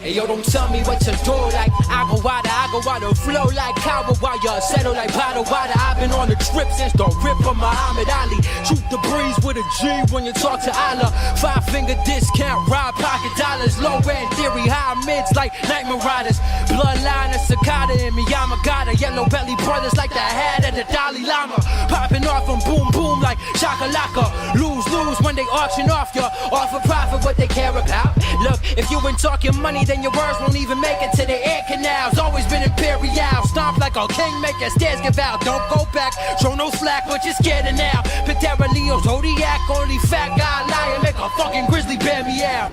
Hey, yo, don't tell me what to do, like I go water, flow like cowboy wire, settle like bottle water. I've been on the trip since the rip of Muhammad Ali. Shoot the breeze with a G when you talk to Allah. 5-finger discount, rob pocket dollars. Low end theory, high mids like Night Marauders. Bloodline of Cicada and Miyamagata. Yellow belly brothers like the head of the Dalai Lama. Popping off from boom boom like shakalaka. Lose when they auction off ya. Off a profit what they care about. Look, if you ain't talking money, then your words won't even make it to the air canals. Always been imperial. Stomp like a kingmaker, stairs give out. Don't go back, show no slack, but you're scared of now. Patera Leo, Zodiac, only fat guy lying. Make a fucking grizzly bear me out.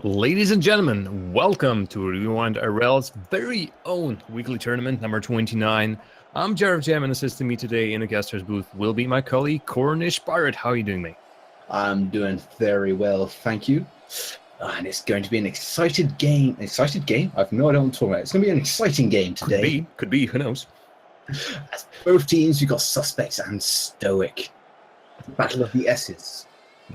Ladies and gentlemen, welcome to Rewind IRL's very own weekly tournament number 29. I'm Jared Jam, and assisting me today in the caster's booth will be my colleague Cornish Pirate. How are you doing, mate? I'm doing very well, thank you. And it's going to be an excited game. Excited game? I've no idea what I'm talking about. It's going to be an exciting game today. Could be, who knows? As both teams, you've got Suspects and Stoic. Battle of the S's.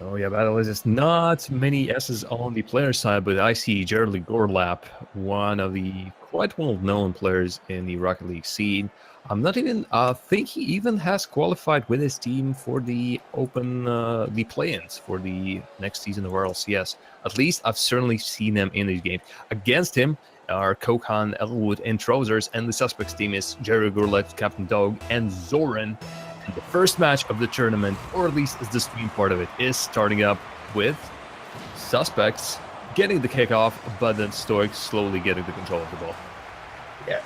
Oh yeah, battle is just not many S's on the player side, but I see Gerald Gorlap, one of the quite well-known players in the Rocket League scene. I'm not even think he even has qualified with his team for the open the play-ins for the next season of RLCS. At least I've certainly seen them in these games. Against him are Kohan, Elwood, and Trousers, and the Suspects team is Jerry Gorlap, Captain Dog, and Zoran. And the first match of the tournament, or at least the stream part of it, is starting up with Suspects getting the kickoff, but then Stoic slowly getting the control of the ball. Yeah.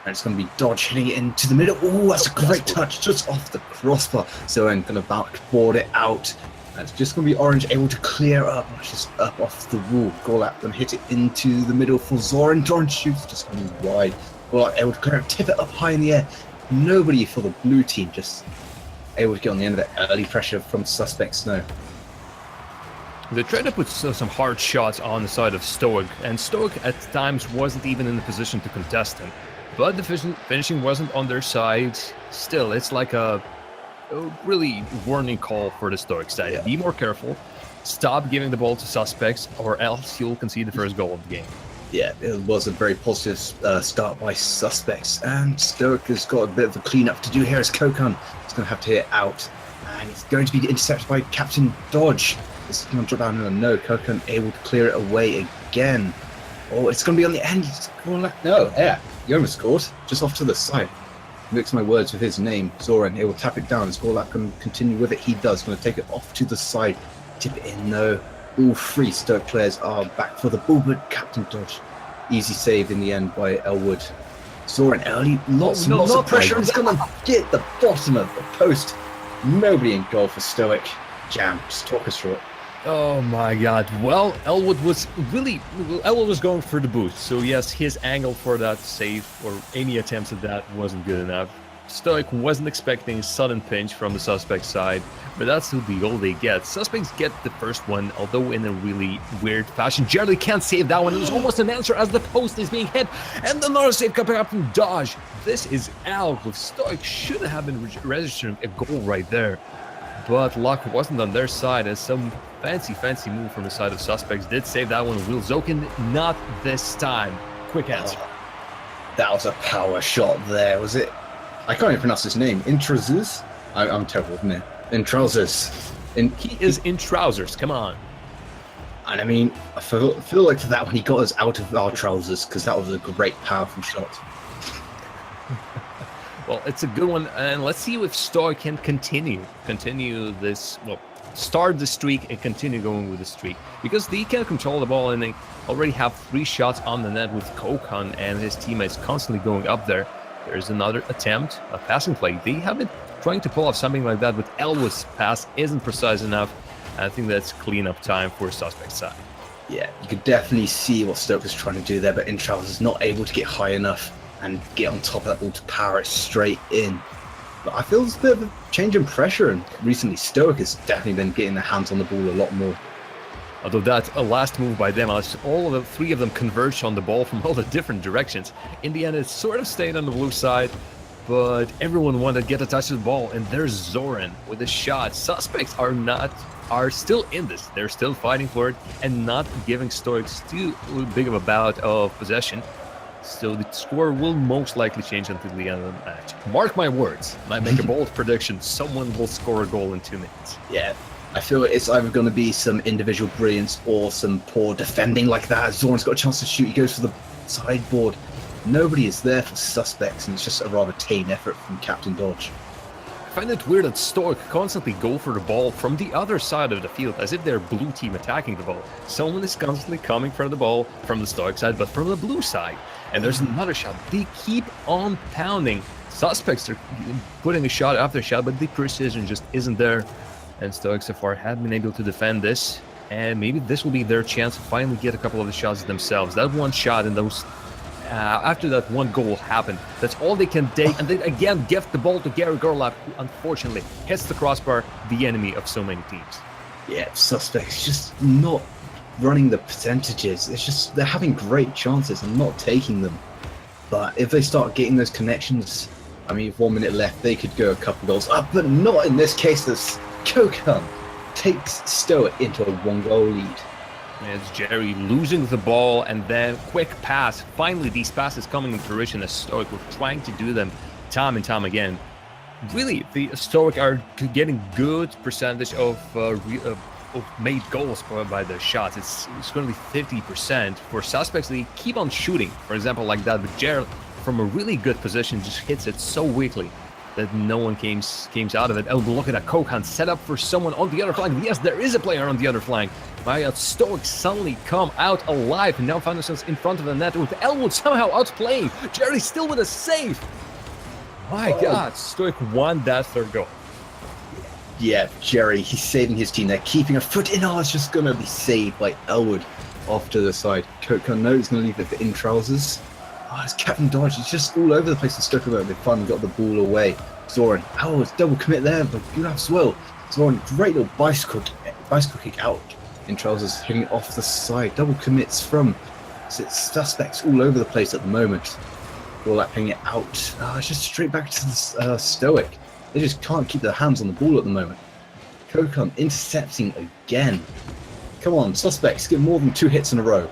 And it's going to be Dodge hitting it into the middle. Oh, that's a great touch just off the crossbar. Zoran going to backboard it out. And it's just going to be Orange able to clear up, just up off the wall. Gorlap going to hit it into the middle for Zoran. Zoran shoots, just going wide. Gorlap able to clear it, tip it up high in the air. Nobody for the blue team, just able to get on the end of that early pressure from Suspect Snow. They tried to put some hard shots on the side of Stoic, and Stoic at times wasn't even in the position to contest him. But the finishing wasn't on their side. Still, it's like a really warning call for the Stoic side. Yeah. Be more careful. Stop giving the ball to Suspects, or else you'll concede the first goal of the game. Yeah, it was a very positive start by Suspects, and Stoic has got a bit of a clean-up to do here as Kokun is going to have to hit out, and it's going to be intercepted by Captain Dodge. This is going to drop down, and no, Kokun able to clear it away again. Oh, it's going to be on the end. No, yeah, you almost scored, just off to the side. Mix my words with his name, Zoran. He will tap it down. Is Gorlap going to continue with it? He does. Going to take it off to the side. Tip it in, no. All three Stoic players are back for the ball, but Captain Dodge. Easy save in the end by Elwood. Zoran early, lots of pressure. It's going to get the bottom of the post. Nobody in goal for Stoic. Jam, just talk us through it. Oh my god. Well, Elwood was going for the boost. So yes, his angle for that save or any attempts at that wasn't good enough. Stoic wasn't expecting a sudden pinch from the Suspect side, but that's the goal they get. Suspects get the first one, although in a really weird fashion. Jerry can't save that one. It was almost an answer as the post is being hit, and another save coming up from Dodge. This is out with Stoic. Should have been registering a goal right there, but luck wasn't on their side as some fancy move from the side of Suspects did save that one. Will Zokin, not this time. Quick answer. That was a power shot there, was it? I can't even pronounce his name. Introzus? I'm terrible, isn't it? In trousers. He is in trousers, come on. And I mean, I feel like for that one he got us out of our trousers, because that was a great, powerful shot. Well, it's a good one, and let's see if Stoic can continue this, well, start the streak and continue going with the streak, because they can control the ball and they already have 3 shots on the net with Kokun and his teammates constantly going up there. There's another attempt, a passing play. They have been trying to pull off something like that, but Elwood's pass isn't precise enough. I think that's cleanup time for Suspect side. Yeah, you could definitely see what Stoic was trying to do there, but Intraus is not able to get high enough and get on top of that ball to power it straight in. But I feel there's a bit of a change in pressure, and recently Stoic has definitely been getting their hands on the ball a lot more. Although that last move by them, all of the 3 of them converged on the ball from all the different directions. In the end, it sort of stayed on the blue side, but everyone wanted to get a touch of the ball, and there's Zoran with a shot. Suspects are still in this. They're still fighting for it and not giving Stoics too big of a bout of possession. So the score will most likely change until the end of the match. Mark my words, and I make a bold prediction, someone will score a goal in 2 minutes. Yeah. I feel it's either going to be some individual brilliance or some poor defending like that. Zoran's got a chance to shoot. He goes for the sideboard. Nobody is there for Suspects, and it's just a rather tame effort from Captain Dodge. I find it weird that Stoic constantly go for the ball from the other side of the field, as if they're blue team attacking the ball. Someone is constantly coming for the ball from the Stoic side, but from the blue side. And there's another shot. They keep on pounding. Suspects are putting a shot after shot, but the precision just isn't there. And Stoic so far have been able to defend this, and maybe this will be their chance to finally get a couple of the shots themselves. That one shot and those after that one goal happened, that's all they can take, and they again gift the ball to Gary Gorlap, who unfortunately hits the crossbar, the enemy of so many teams. Yeah, Suspects just not running the percentages. It's just they're having great chances and not taking them. But if they start getting those connections, I mean, with 1 minute left, they could go a couple goals up, but not in this case. This Kokun takes Stoic into a 1-goal lead. It's Jerry losing the ball, and then quick pass. Finally, these passes coming in fruition as Stoic were trying to do them time and time again. Really, the Stoic are getting good percentage of made goals by their shots. It's currently 50%. For Suspects, they keep on shooting, for example, like that, but Gerald, from a really good position, just hits it so weakly that no one comes out of it. Oh, look at that. Kokun set up for someone on the other flank. Yes, there is a player on the other flank. My God, Stoic suddenly come out alive and now find themselves in front of the net with Elwood somehow outplaying. Jerry still with a save. My God, Stoic won that third goal. Yeah, Jerry, he's saving his team. They're keeping a foot in. Oh, it's just going to be saved by Elwood off to the side. Kokun, no, he's going to leave it for in trousers. Oh, it's Captain Dodge. He's just all over the place in Stoke. They finally got the ball away. Zoran, oh, it's double commit there, but Gulaf as well. Zoran, great little bicycle kick out in trousers, hitting it off the side. Double commits from suspects all over the place at the moment. Gulaf hitting it out. Oh, it's just straight back to the Stoic. They just can't keep their hands on the ball at the moment. Kokun intercepting again. Come on, suspects, get more than 2 hits in a row.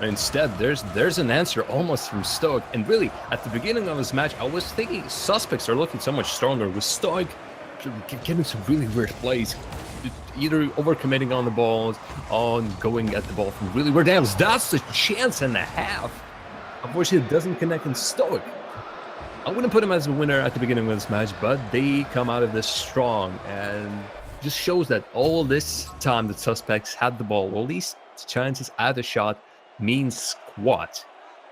Instead, there's an answer almost from Stoic. And really, at the beginning of this match, I was thinking suspects are looking so much stronger with Stoic getting some really weird plays. Either overcommitting on the balls, on going at the ball from really weird angles. That's a chance and a half. Unfortunately, it doesn't connect in Stoic. I wouldn't put him as a winner at the beginning of this match, but they come out of this strong and just shows that all this time that suspects had the ball, all these chances at the shot means squat.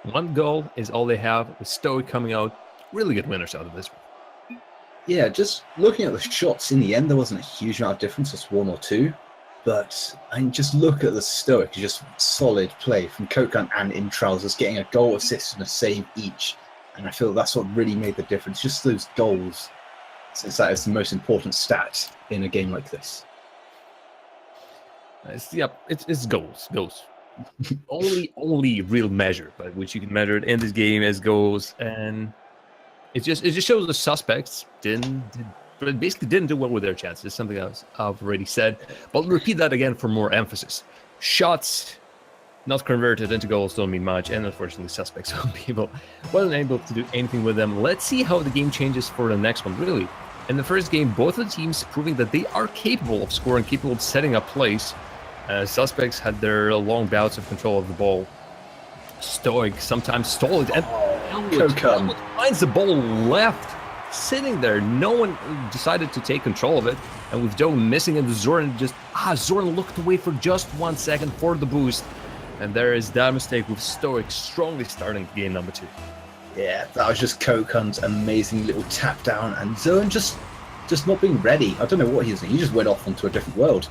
1 goal is all they have with Stoic coming out. Really good winners out of this one. Yeah, just looking at the shots in the end, there wasn't a huge amount of difference, just 1 or 2. But I mean, just look at the Stoic, just solid play from Kokun and in trousers, getting a goal, assist, and a save each. And I feel that's what really made the difference, just those goals, since that is the most important stat in a game like this. It's goals. only real measure by which you can measure it in this game as goals, and it just shows the suspects basically didn't do well with their chances. It's something I've already said, but I'll repeat that again for more emphasis. Shots not converted into goals don't mean much, and unfortunately suspects wasn't able to do anything with them. Let's see how the game changes for the next one. Really, in the first game, both of the teams proving that they are capable of scoring, capable of setting up plays. Suspects had their long bouts of control of the ball. Stoic sometimes stole it, and Elwood finds the ball left, sitting there. No one decided to take control of it, and with Joe missing it, Zoran looked away for just 1 second for the boost, and there is that mistake with Stoic strongly starting game number 2. Yeah, that was just Kokun's amazing little tap down, and Zoran just not being ready. I don't know what he was doing. He just went off onto a different world.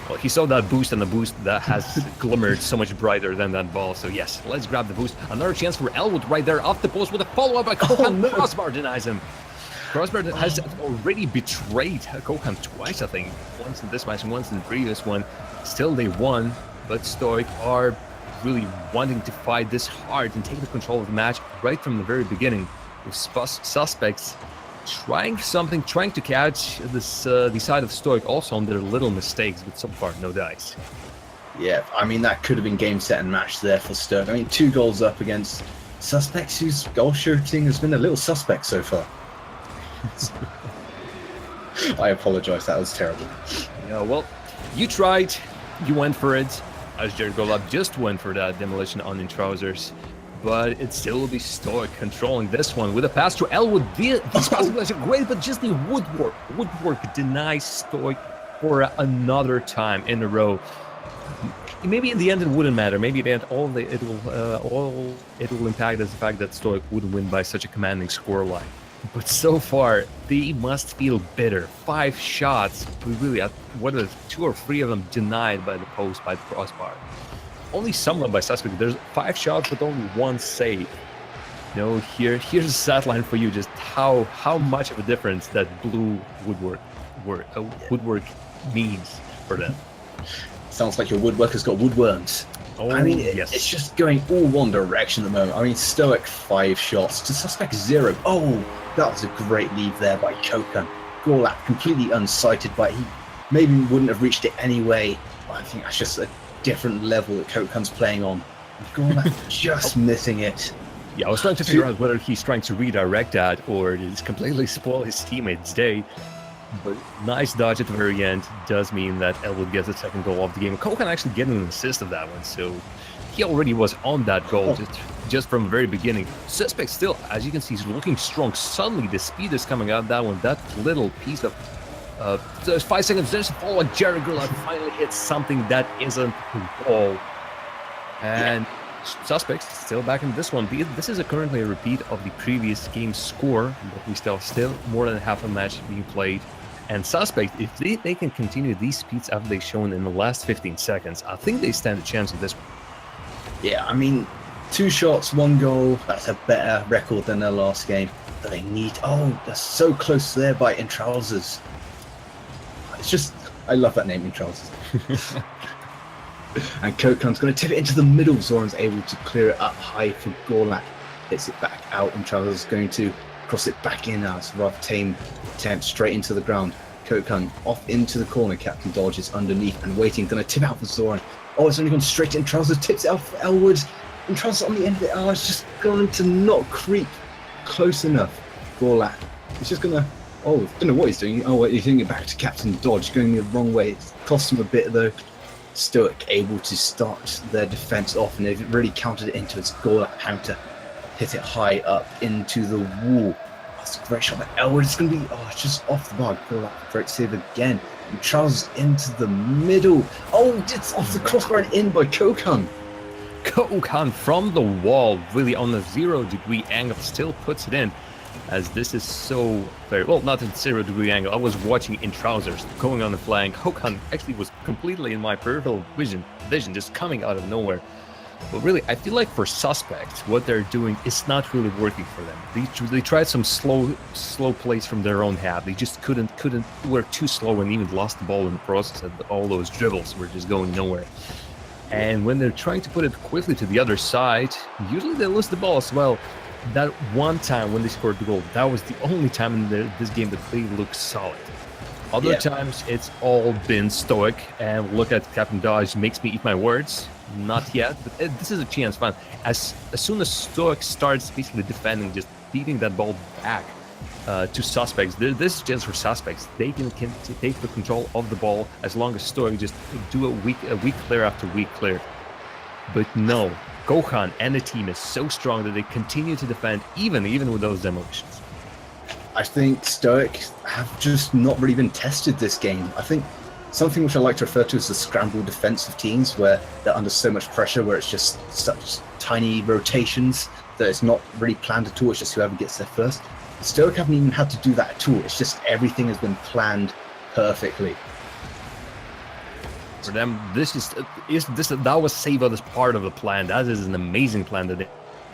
Well, he saw that boost, and the boost that has glimmered so much brighter than that ball. So yes, let's grab the boost. Another chance for Elwood right there off the post with a follow-up by Kokun. Oh, no. Crossbar denies him. Crossbar has already betrayed Kokun twice, I think. Once in this match and once in the previous one. Still they won, but Stoic are really wanting to fight this hard and take the control of the match right from the very beginning. With suspects trying to catch this the side of Stoic also on their little mistakes, but so far no dice. Yeah, I mean, that could have been game, set, and match there for Stoic. I mean, 2 goals up against suspects whose goal shooting has been a little suspect so far. I apologize, that was terrible. Yeah, well, you tried, you went for it, as Jared Golub just went for that demolition on in trousers. But it still will be Stoic controlling this one with a pass to Elwood. These passes are great, but just the woodwork denies Stoic for another time in a row. Maybe in the end it wouldn't matter. Maybe in the end all it will impact is the fact that Stoic would win by such a commanding scoreline. But so far they must feel bitter. 5 shots, but really, what are 2 or 3 of them denied by the post, by the crossbar? Only some of them by suspect. There's 5 shots with only 1 save. Here's a stat line for you, just how much of a difference that blue woodwork means for them. Sounds like your woodworker's got woodworms. Oh, I mean, yes. It's just going all one direction at the moment. I mean, Stoic 5 shots to suspect 0. Oh, that was a great lead there by Kokun. Gorlap completely unsighted, but he maybe wouldn't have reached it anyway. I think that's just a different level that Kokun's playing on. Gorlap just missing it. Yeah, I was trying to figure out whether he's trying to redirect that or just completely spoil his teammate's day. But nice dodge at the very end does mean that Elwood gets the second goal of the game. Kokun actually getting an assist of that one, so he already was on that goal just from the very beginning. Suspect still, as you can see, is looking strong. Suddenly the speed is coming out of that one. That little piece of There's 5 seconds. There's a follow-up. Jerry Gurlap finally hits something that isn't a ball. And Suspects still back in this one. This is currently a repeat of the previous game's score, but we still more than half a match being played. And Suspects, if they can continue these speeds after they've shown in the last 15 seconds, I think they stand a chance of this one. Yeah, I mean, 2 shots, 1 goal. That's a better record than their last game. But they need... Oh, they're so close there by In Trousers. It's just... I love that name, In Trousers. And Kokan's going to tip it into the middle. Zoran's able to clear it up high for Gorlak. Hits it back out. In Trousers going to cross it back in now. It's a rather tame attempt straight into the ground. Kokan off into the corner. Captain Dodge is underneath and waiting. Going to tip out for Zoran. Oh, it's only gone straight to In Trousers. Tips it out for Elwood. In Trousers on the end of it. Oh, it's just going to not creep close enough. Gorlak. He's just going to... Oh, I don't know what he's doing. Oh, he's doing it back to Captain Dodge. Going the wrong way. It's cost him a bit though. Stoic able to start their defense off, and they've really countered it into its goal. Counter hit it high up into the wall. That's a great shot by Elwood. It's going to be it's just off the bar. Great save again. And Charles into the middle. Oh, it's off the crossbar and in by Kokan. Kokan from the wall, really on a 0-degree angle, still puts it in. As this is so very well, not a 0-degree angle. I was watching In Trousers going on the flank. Kokan actually was completely in my peripheral vision, just coming out of nowhere. But really, I feel like for Suspects, what they're doing is not really working for them. They tried some slow plays from their own half. They just couldn't. Were too slow and even lost the ball in the process. And all those dribbles were just going nowhere. And when they're trying to put it quickly to the other side, usually they lose the ball as well. That one time when they scored the goal, that was the only time in this game that they looked solid. Other times, it's all been Stoic. And look at Captain Dodge, makes me eat my words. Not yet, but this is a chance. Fun. As soon as Stoic starts basically defending, just beating that ball back to Suspects, this is a chance for Suspects. They can take the control of the ball as long as Stoic just do a weak clear after weak clear. But no. Kokan and the team is so strong that they continue to defend even with those demolitions. I think Stoic have just not really been tested this game. I think something which I like to refer to as the scramble defensive teams, where they're under so much pressure, where it's just such tiny rotations that it's not really planned at all. It's just whoever gets there first. Stoic haven't even had to do that at all. It's just everything has been planned perfectly. For them, that was Sava as part of the plan. That is an amazing plan today.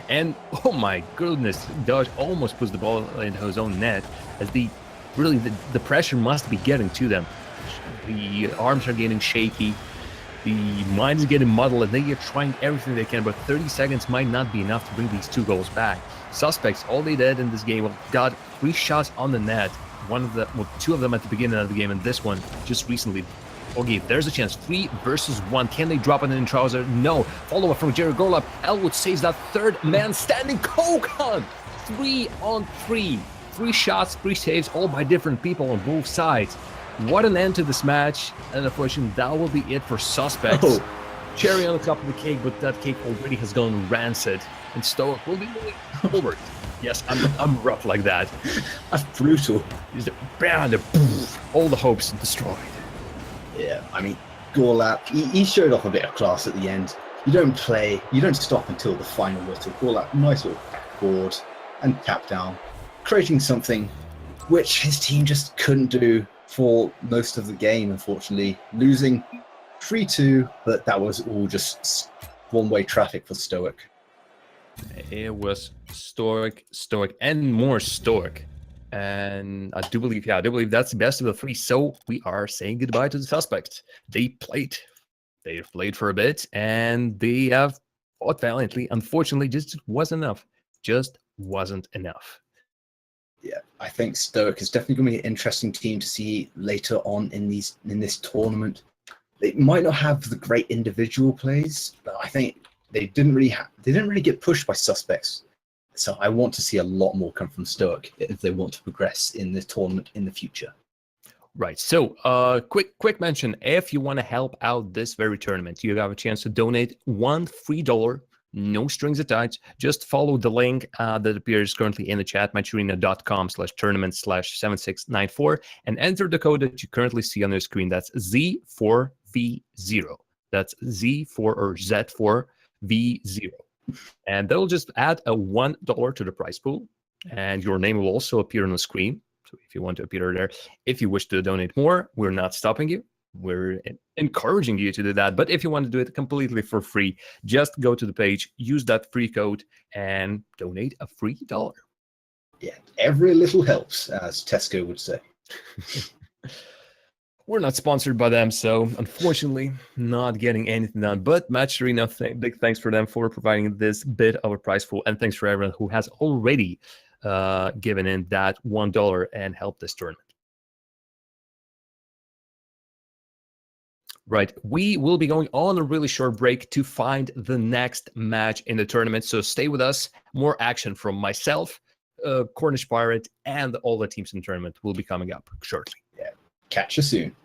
And oh my goodness, Dodge almost puts the ball into his own net, as the pressure must be getting to them. The arms are getting shaky, the mind is getting muddled, and they are trying everything they can, but 30 seconds might not be enough to bring these 2 goals back. Suspects, all they did in this game, got 3 shots on the net. 2 of them at the beginning of the game, and this one just recently. Okay, there's a chance. 3 versus 1. Can they drop it in Trouser? No. Follow-up from Jerry Gorlap. Elwood saves that third man standing. Kokan! 3 on 3. 3 shots, 3 saves, all by different people on both sides. What an end to this match. And unfortunately, that will be it for Suspects. Oh. Cherry on the top of the cake, but that cake already has gone rancid. And Stoic will be moving forward. Yes, I'm rough like that. That's brutal. All the hopes destroyed. Yeah, I mean, Gorlap, he showed off a bit of class at the end. You don't stop until the final whistle. Gorlap, nice little backboard and tap down, creating something which his team just couldn't do for most of the game, unfortunately. Losing 3-2, but that was all just one-way traffic for Stoic. It was Stoic, and more Stoic. And I do believe that's the best of the 3. So we are saying goodbye to the Suspects. They played for a bit, and they have fought valiantly. Unfortunately, just wasn't enough. Yeah, I think Stoic is definitely going to be an interesting team to see later on in this tournament. They might not have the great individual plays, but I think they didn't really get pushed by Suspects. So I want to see a lot more come from Stoic if they want to progress in this tournament in the future. Right. So, quick mention: if you want to help out this very tournament, you have a chance to donate $1 free No strings attached. Just follow the link that appears currently in the chat, matcharena.com/tournament/7694, and enter the code that you currently see on your screen. That's Z4V0. That's Z4 or Z4V0. And that'll just add a $1 to the prize pool. And your name will also appear on the screen. So if you want to appear there, if you wish to donate more, we're not stopping you. We're encouraging you to do that. But if you want to do it completely for free, just go to the page, use that free code, and donate a free $1. Yeah, every little helps, as Tesco would say. We're not sponsored by them, so unfortunately, not getting anything done. But Match Arena, big thanks for them for providing this bit of a prize pool, and thanks for everyone who has already given in that $1 and helped this tournament. Right, we will be going on a really short break to find the next match in the tournament, so stay with us. More action from myself, Cornish Pirate, and all the teams in the tournament will be coming up shortly. Yeah, catch you soon.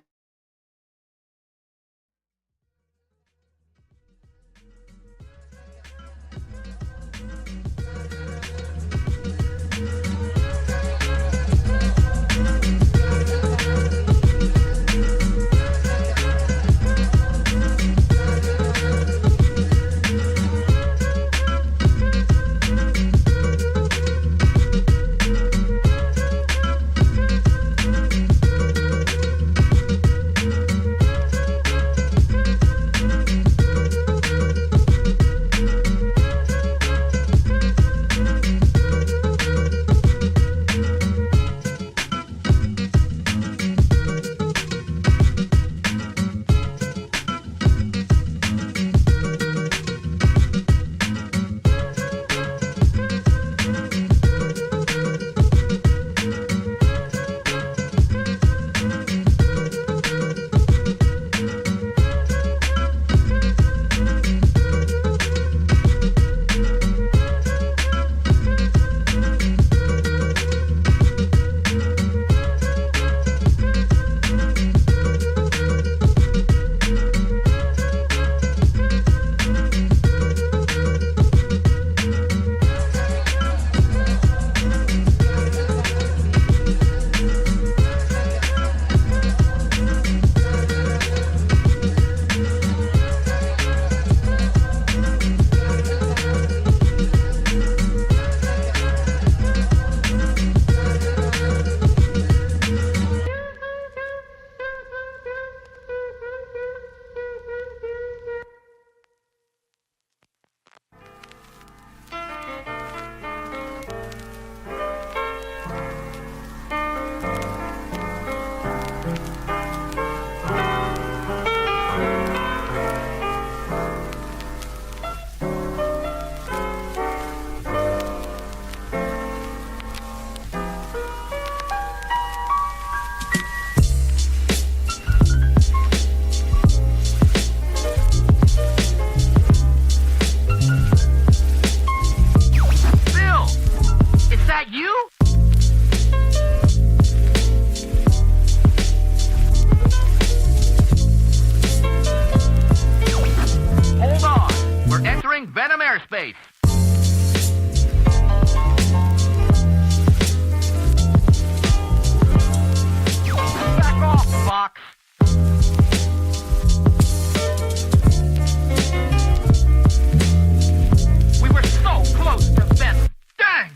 airspace. Back off, Fox. We were so close to Venom. Dang!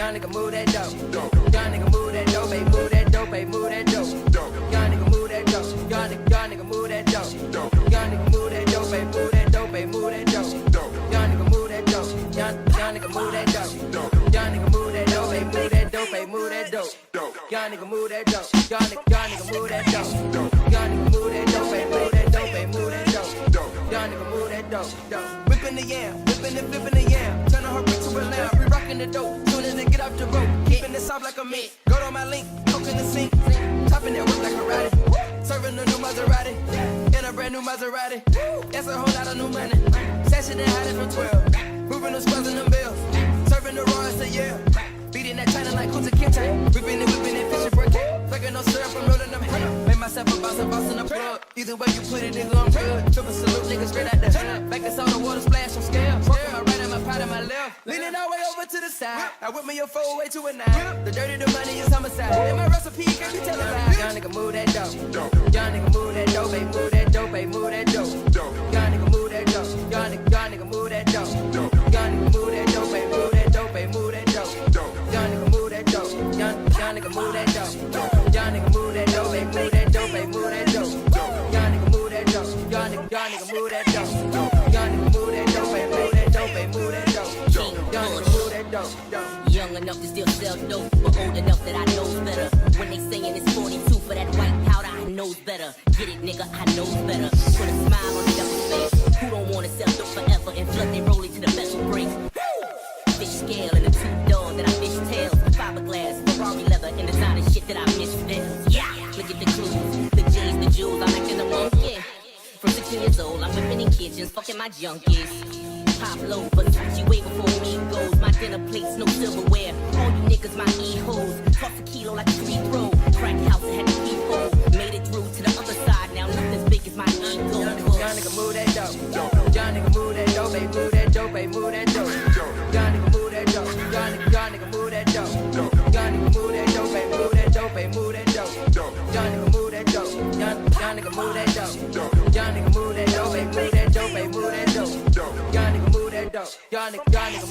Young nigga move that dope. Young nigga move that dope, baby, move that dope, baby, move that dope. Young nigga move that dope. Young nigga move that dope. Young nigga move that dope, baby, move that dope, baby, move that dope. Young nigga move that dope. Young nigga move that dope. Young nigga move that dope, baby, move that dope, baby, move that dope. Young nigga move that dope. Young nigga move that dope. Young nigga move that dope, baby, move that dope, baby, move that dope. Young nigga move that dope. Whipping the yam, whipping and flipping the yam. Turning her brick to a lamb, re-rocking the dope. Soon as they get off the road, keeping it soft like a mint. Go to my link, coke in the sink, topping that work like a Karate. Serving a new Maserati, in a brand new Maserati. That's a whole lot of new money. Sashing and hiding from 12, moving the squares and them bills. Serving the Royals a year, beating that China like Kunta Kinte. Whipping and fishing for a cake. Fucking no syrup, I'm rolling them hair. Made myself a boss in the plug. Either way you put it, nigga, I'm good. Triple salute, nigga, straight out the hood. Back us all the water splash on scale. Working my right and my pot and my left. Leaning all the way over to the side. I whip me a 4-way to a 9. The dirty, the money is homicide. And my recipe can't be televised. Young nigga move that dope. Young nigga move that dope, baby, move that dope, baby, move that dope. Young nigga move that dope. Young nigga move that dope. Young nigga move that dope, baby, move that dope, baby, move that dope. Young nigga move that dope. Young nigga move that dope. Young nigga move that dope, baby, move that dope, baby, move that dope. Young nigga move that dope. Young nigga move that dope. Young nigga move that dope, baby, move that dope, baby, move that dope. Young nigga move that dope. Young enough to still sell dope, but old enough that I knows better. When they saying it's 42 for that white powder, I knows better. Get it, nigga, I knows better. Put a smile on the devil's face. Who don't wanna sell dope forever and flood they rolling to the vessel breaks? Fish scale and a two-door that I fish tails. Fiberglass, Ferrari leather, and designer shit that I misspells. Yeah, look at the clues, the J's, the jewels, I'm acting the monk, yeah. From 16 years old, I'm whipping in kitchens, fucking my junkies. Pablo, Versace way before me goes. My dinner plates, no silverware. All you niggas, my e-hoes. Toss a kilo like a free throw. Crack house, I had a peephole. Made it through to the other side, now nothing's big as my ego. Young nigga move that dope. Young nigga move that dope, baby, move that dope, baby, move that dope. Young nigga move that dope. Young nigga move that dope. Young nigga move that dope, baby, move that dope, baby, move that dope. Young nigga move that dope. Young nigga move that dope. Young nigga move that dope, baby, move that dope, baby, move that dope. Young nigga move that dope. Young nigga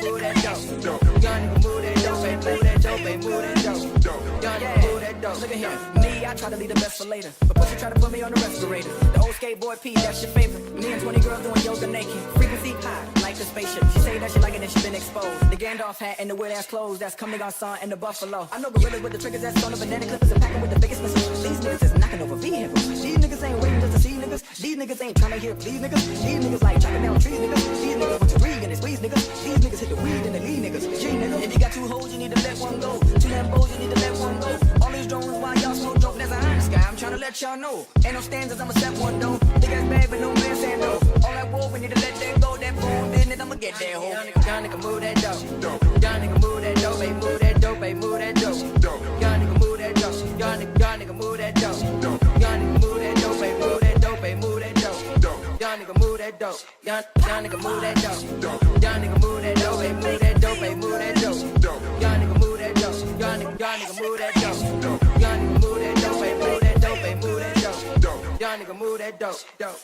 move that dope. Young nigga move that dope, baby, move that dope, baby, move that dope. Young nigga move that dope. Look at here, me, I try to leave the best for later. But pussy try to put me on the respirator. The old skateboard P, that's your favorite. Me and 20 girls doing yoga naked. Frequency high, like a spaceship. She say that she like it and she been exposed. The Gandalf hat and the weird ass clothes, that's coming on sun and the buffalo. I know gorillas with the triggers that's on the banana clippers and packing with the biggest missiles. These niggas is knocking over vehicles. These niggas ain't waiting just to see niggas. These niggas ain't trying to hear please niggas. These niggas like chopping down trees niggas. These niggas want to breathe and they squeeze niggas. These niggas hit the weed and they lead niggas. G nigga, if you got 2 hoes, you need to let one go. 2 Lambos, you need to let one go. All these drones while y'all smoke dope, there's a high in the sky. I'm trying to let y'all know. Ain't no standards, I'ma set one though. Big ass bag, but no man saying no. All that war, we need to let that go. That boom, then it, I'ma get that hoe. Young nigga move that dope. Young nigga move that dope, baby, move that dope, baby, move that dope. Young nigga move that dope. Young nigga move that dope. Young nigga move that dope, baby, move that dope, baby, move that dope. Young nigga move that dope. Young nigga move that dope. Young nigga move that dope, baby, move that dope, baby, move that dope. Young nigga move that dope. Young nigga move that dope. Young nigga move that dope, baby, move that dope, baby, move that dope. Young nigga move that dope.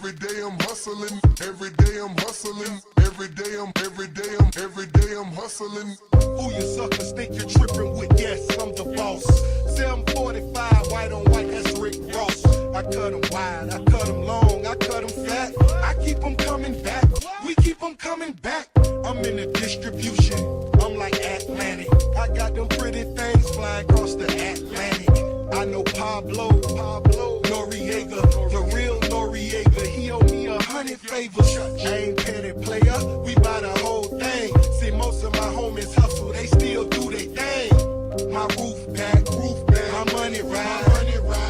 every day I'm hustling, every day I'm hustling, every day I'm hustling. Who you suckers think you're tripping with? Yes, I'm the boss. 745, white on white, that's Rick Ross. I cut them wide, I cut them long, I cut them fat. I keep them coming back, we keep them coming back. I'm in the distribution, I'm like Atlantic. I got them pretty things flying across the Atlantic. I know Pablo Noriega, the real Noriega. He owe me 100 favors. I ain't petty player, we buy the whole thing. See, most of my homies hustle, they still do their thing. My roof back, my money ride.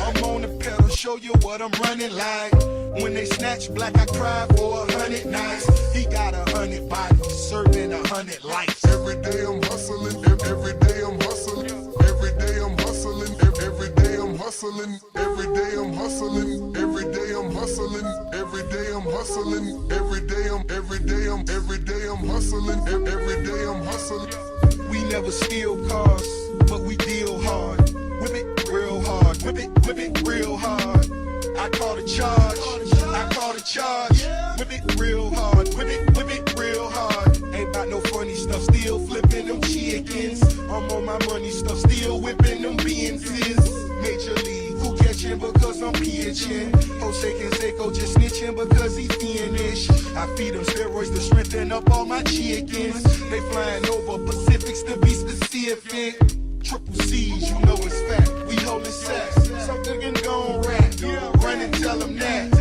I'm on the pedal, show you what I'm running like. When they snatch black, I cry for 100 nights. He got 100 bodies, serving 100 lives. Every day I'm hustling, every day I'm hustling, every day I'm hustling, every day I'm hustling, every day I'm hustling, every day I'm hustling, every day I'm hustling, every day I'm hustling, every day I'm hustling. We never steal cars, but we deal hard. Whip it real hard, whip it real hard. I call the charge, whip it real hard, whip it real hard. Ain't about no funny stuff, still flipping them chickens. I'm on my money stuff, still whipping them Benzes. Major league, who catching because I'm pitching? Jose Canseco just snitching because he finished. I feed them steroids to strengthen up all my chickens. They flying over Pacifics to be specific. Triple C's, you know it's fat. We holding sacks. Something can go on rap. Run and tell them that.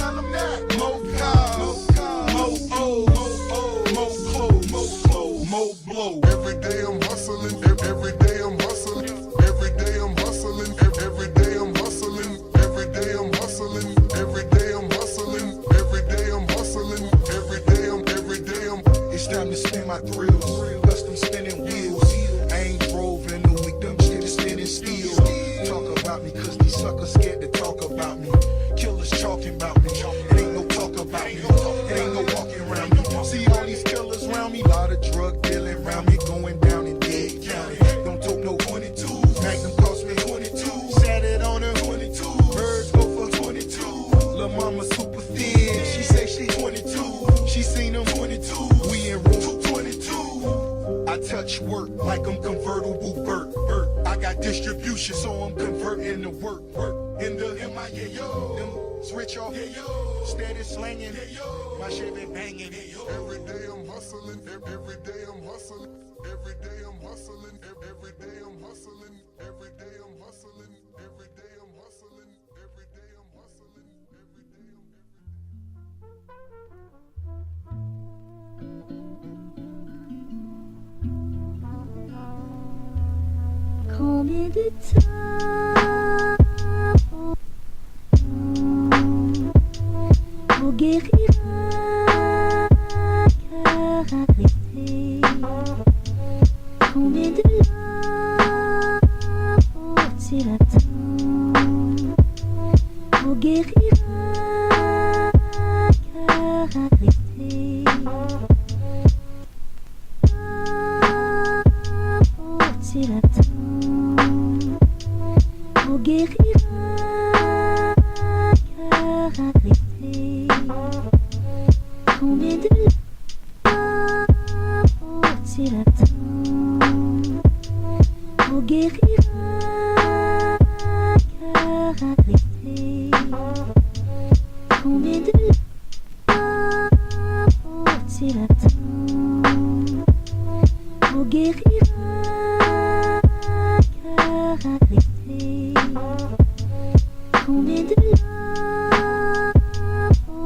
More cars, more O's, more clothes, more blow. Every day I'm hustling, every day I'm hustling, every day I'm hustling, every day I'm hustling, every day I'm hustling, every day I'm hustling, every day I'm hustling, every day I'm. It's time to spin my thrills, custom spinning wheels. I ain't drove in a week, them shit is spinning steel. Talk about me, cause these suckers scared to talk about me. Killers talking about me, it ain't no talk about me. It ain't no walking around me. See all these killers around me, lot of drug dealing around me, going down in Dade County. Don't talk no 22s, Magnum cost me 22. Sat it on her 22, birds go for 22. Lil' mama super thin, she say she 22. She seen them 22, we in room 222. I touch work like I'm convertible Burt. I got distribution, so I'm converting the work. In the M.I.A.O. Them switch off, steady slanging, my shit been banging. Every day I'm hustling, every day I'm hustling, every day I'm hustling, every day I'm hustling, every day I'm hustling, every day I'm hustling, every day I'm hustling, every day I'm. Combien de temps pour guérir un cœur agressé? Combien de larmes faut-il attendre pour guérir un cœur agressé? Faut-il attendre pour guérir un cœur agressé? Combien de larmes faut-il attendre pour guérir un cœur agressé? Combien de larmes faut-il attendre pour guérir un cœur agressé? Combien de larmes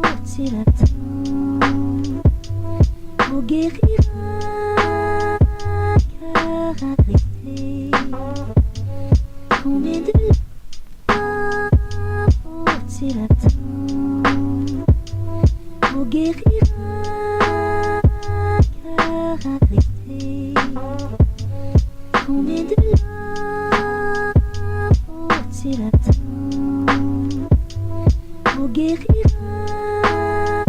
faut-il attendre pour guérir un cœur agressé? Combien de larmes faut-il attendre pour guérir un cœur agressé? Combien de larmes faut-il attendre pour guérir un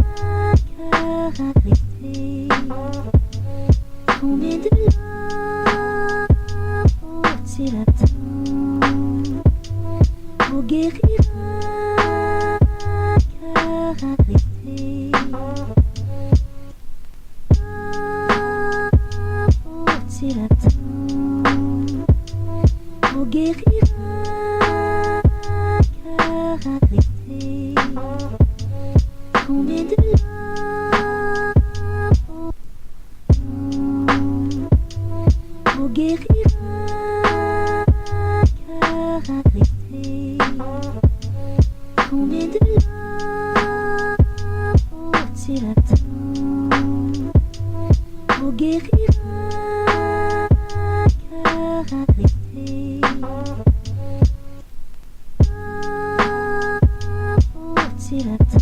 cœur agressé? Combien de larmes faut-il attendre pour guérir un cœur agressé? Tu l'attends, pour guérir un cœur attristé. Combien de larmes pour guérir un cœur attristé. Combien de larmes tu l'attends, pour guérir un cœur attristé. Tu l'attends,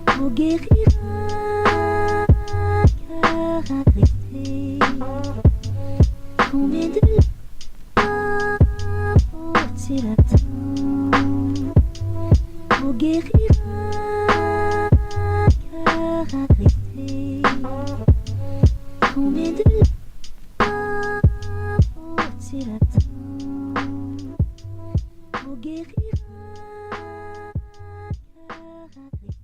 pour guérir un cœur attristé. Combien de larmes tu l'attends, pour guérir un cœur attristé. Combien de larmes tu l'attends, pour guérir un cœur attristé.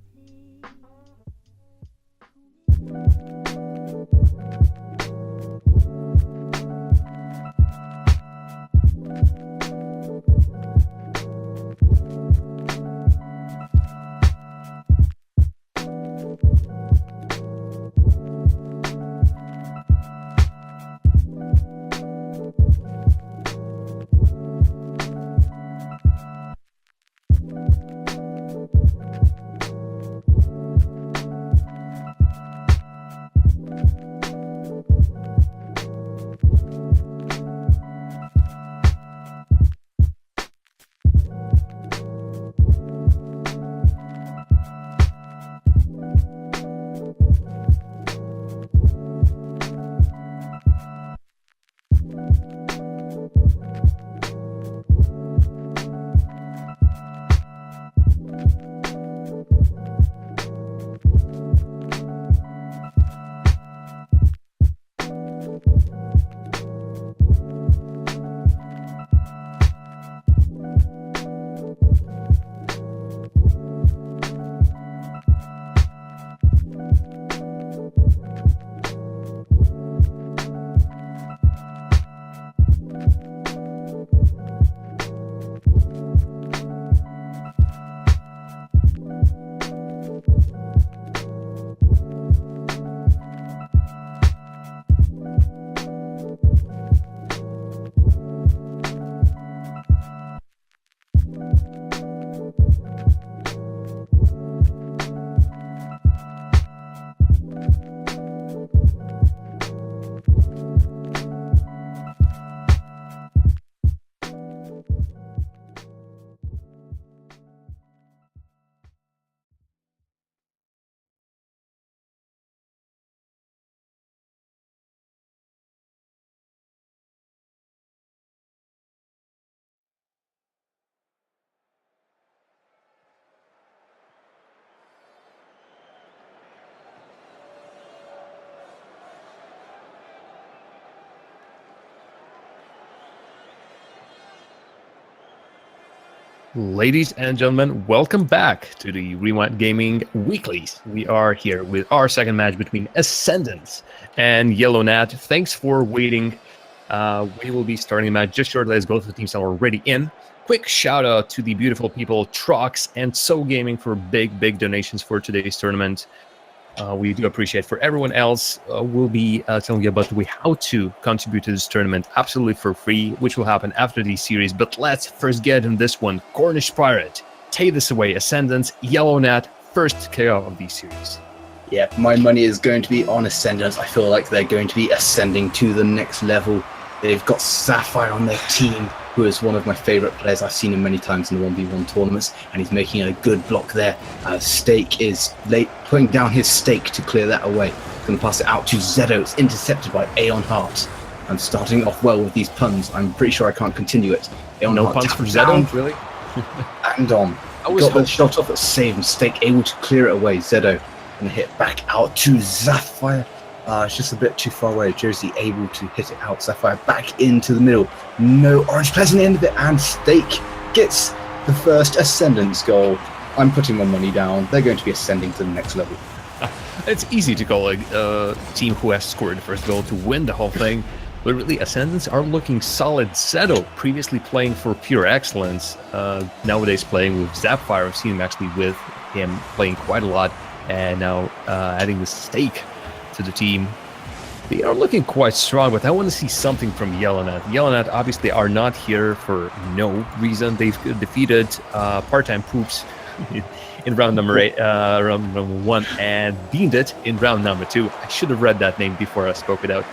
Ladies and gentlemen, welcome back to the Rewind Gaming Weeklies. We are here with our second match between Ascendance and Yellow Nat. Thanks for waiting. We will be starting the match just shortly as both the teams are already in. Quick shout out to the beautiful people Trox and So Gaming for big donations for today's tournament. We do appreciate. For everyone else, we'll be telling you about how to contribute to this tournament absolutely for free, which will happen after the series. But let's first get in this one. Cornish Pirate, take this away. Ascendance, Yellow Nat, first KO of the series. Yeah, my money is going to be on Ascendance. I feel like they're going to be ascending to the next level. They've got Sapphire on their team, who is one of my favourite players. I've seen him many times in the 1v1 tournaments, and he's making a good block there. Stake is putting down his stake to clear that away. Going to pass it out to Zedo. It's intercepted by Aeon Hart. I'm starting off well with these puns. I'm pretty sure I can't continue it. Aeon No Hart puns for down, Zedo, really? and on. Got the shot off at save and Stake able to clear it away. Zedo going to hit back out to Sapphire. It's just a bit too far away. Jersey able to hit it out. Sapphire back into the middle. No Orange players in the end of it, and Stake gets the first Ascendance goal. I'm putting my money down. They're going to be ascending to the next level. It's easy to call a team who has scored the first goal to win the whole thing, but really Ascendants are looking solid. Zeto, previously playing for Pure Excellence, nowadays playing with Zapfire. I've seen him actually with him playing quite a lot, and now adding the stake to the team. They are looking quite strong, but I want to see something from Yellownet. Yellownet obviously are not here for no reason. They've defeated Part-Time Poops in round number 1 and beamed it in round number 2. I should have read that name before I spoke it out.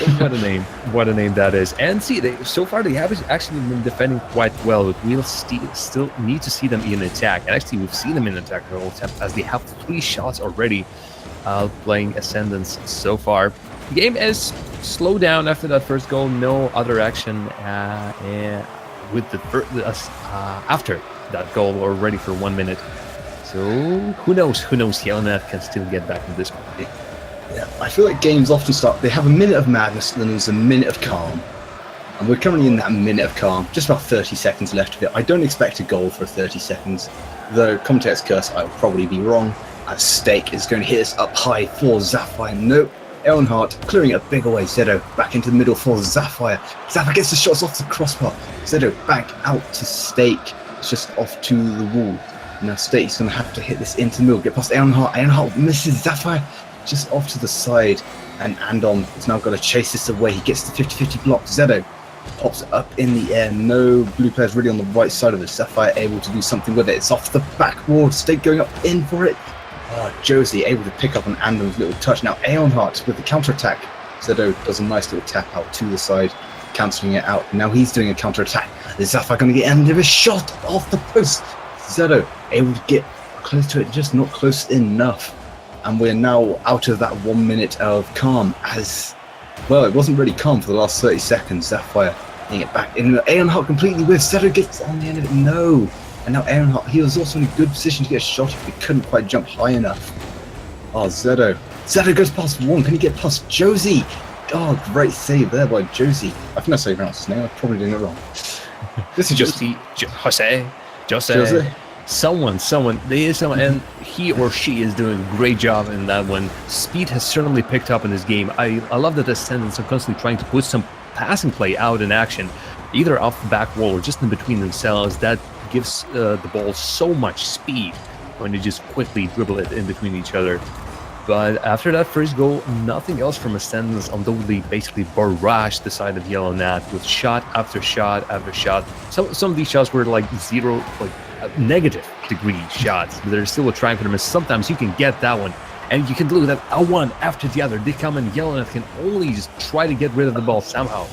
What a name that is. And see, so far they have actually been defending quite well, but we'll still need to see them in attack. And actually we've seen them in attack the whole time, as they have 3 shots already playing Ascendants so far. The game is slowed down after that first goal. No other action with after that goal already for 1 minute. So who knows? Yellownet can still get back in this one. Yeah, I feel like games often start, they have a minute of madness, then there's a minute of calm. And we're currently in that minute of calm, just about 30 seconds left of it. I don't expect a goal for 30 seconds, though commentator's curse, I will probably be wrong, as Stake is going to hit us up high for Zapfire. Nope, Eonhart clearing it a big away. Zeto back into the middle for Zapfire. Zapfire gets the shots off the crossbar. Zeto back out to Stake. It's just off to the wall. Now Stake's going to have to hit this into the middle, get past Eonhart. Eonhart misses Zapfire just off to the side, and Andon is now going to chase this away. He gets the 50-50 block. Zeto pops it up in the air. No blue players really on the right side of it. Zapfire able to do something with it. It's off the back wall. Stake going up in for it. Josie able to pick up on Andon's little touch. Now Eonhart with the counter-attack. Zeto does a nice little tap out to the side, cancelling it out. Now he's doing a counter-attack. Is Zapfire going to get end of a shot off the post? Zeto able to get close to it, just not close enough. And we're now out of that 1 minute of calm, as well, it wasn't really calm for the last 30 seconds. Zapfire getting it back in. Eonhart completely with Zeto gets on the end of it. No. And now Eonhart, he was also in a good position to get a shot if he couldn't quite jump high enough. Zeto. Zeto goes past one. Can he get past Josie? Great save there by Josie. I think that's how you pronounce his name. I'm probably doing it wrong. This is just Jose. Someone, and he or she is doing a great job in that one. Speed has certainly picked up in this game. I love that Ascendants are constantly trying to put some passing play out in action, either off the back wall or just in between themselves. That gives the ball so much speed when they just quickly dribble it in between each other. But after that first goal, nothing else from Ascendants, although they basically barraged the side of Yellownet with shot after shot after shot. Some of these shots were like negative degree shots, but they're still a trying for them, and sometimes you can get that one and you can look at that one after the other. They come and Yellownet can only just try to get rid of the ball somehow.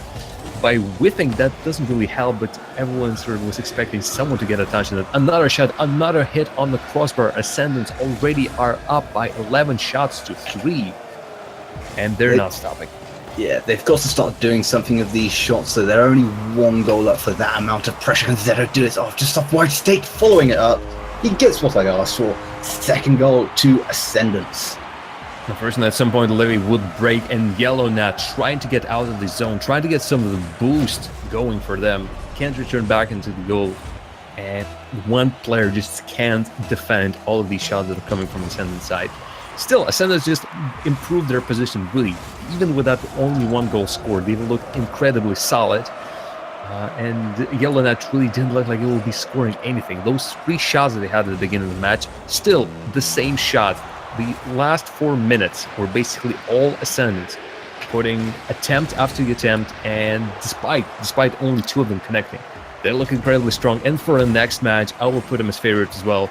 By whiffing, that doesn't really help, but everyone sort of was expecting someone to get a touch on it. Another shot, another hit on the crossbar. Ascendants already are up by 11 shots to 3, and they're not stopping. Yeah, they've got to start doing something of these shots, so they're only 1 goal up for that amount of pressure. And Zeto do it just off White State, following it up. He gets what I asked for. 2nd goal to Ascendants. The person at some point, Levy would break, and Yellownet trying to get out of the zone, trying to get some of the boost going for them. Can't return back into the goal, and one player just can't defend all of these shots that are coming from Ascendant's side. Still, Ascendants just improved their position, really. Even with that only 1 goal scored, they looked incredibly solid. And Yellownet really didn't look like it would be scoring anything. Those 3 shots that they had at the beginning of the match, still the same shot. The last 4 minutes were basically all Ascendants, putting attempt after attempt, and despite only 2 of them connecting. They look incredibly strong, and for the next match, I will put them as favorites as well.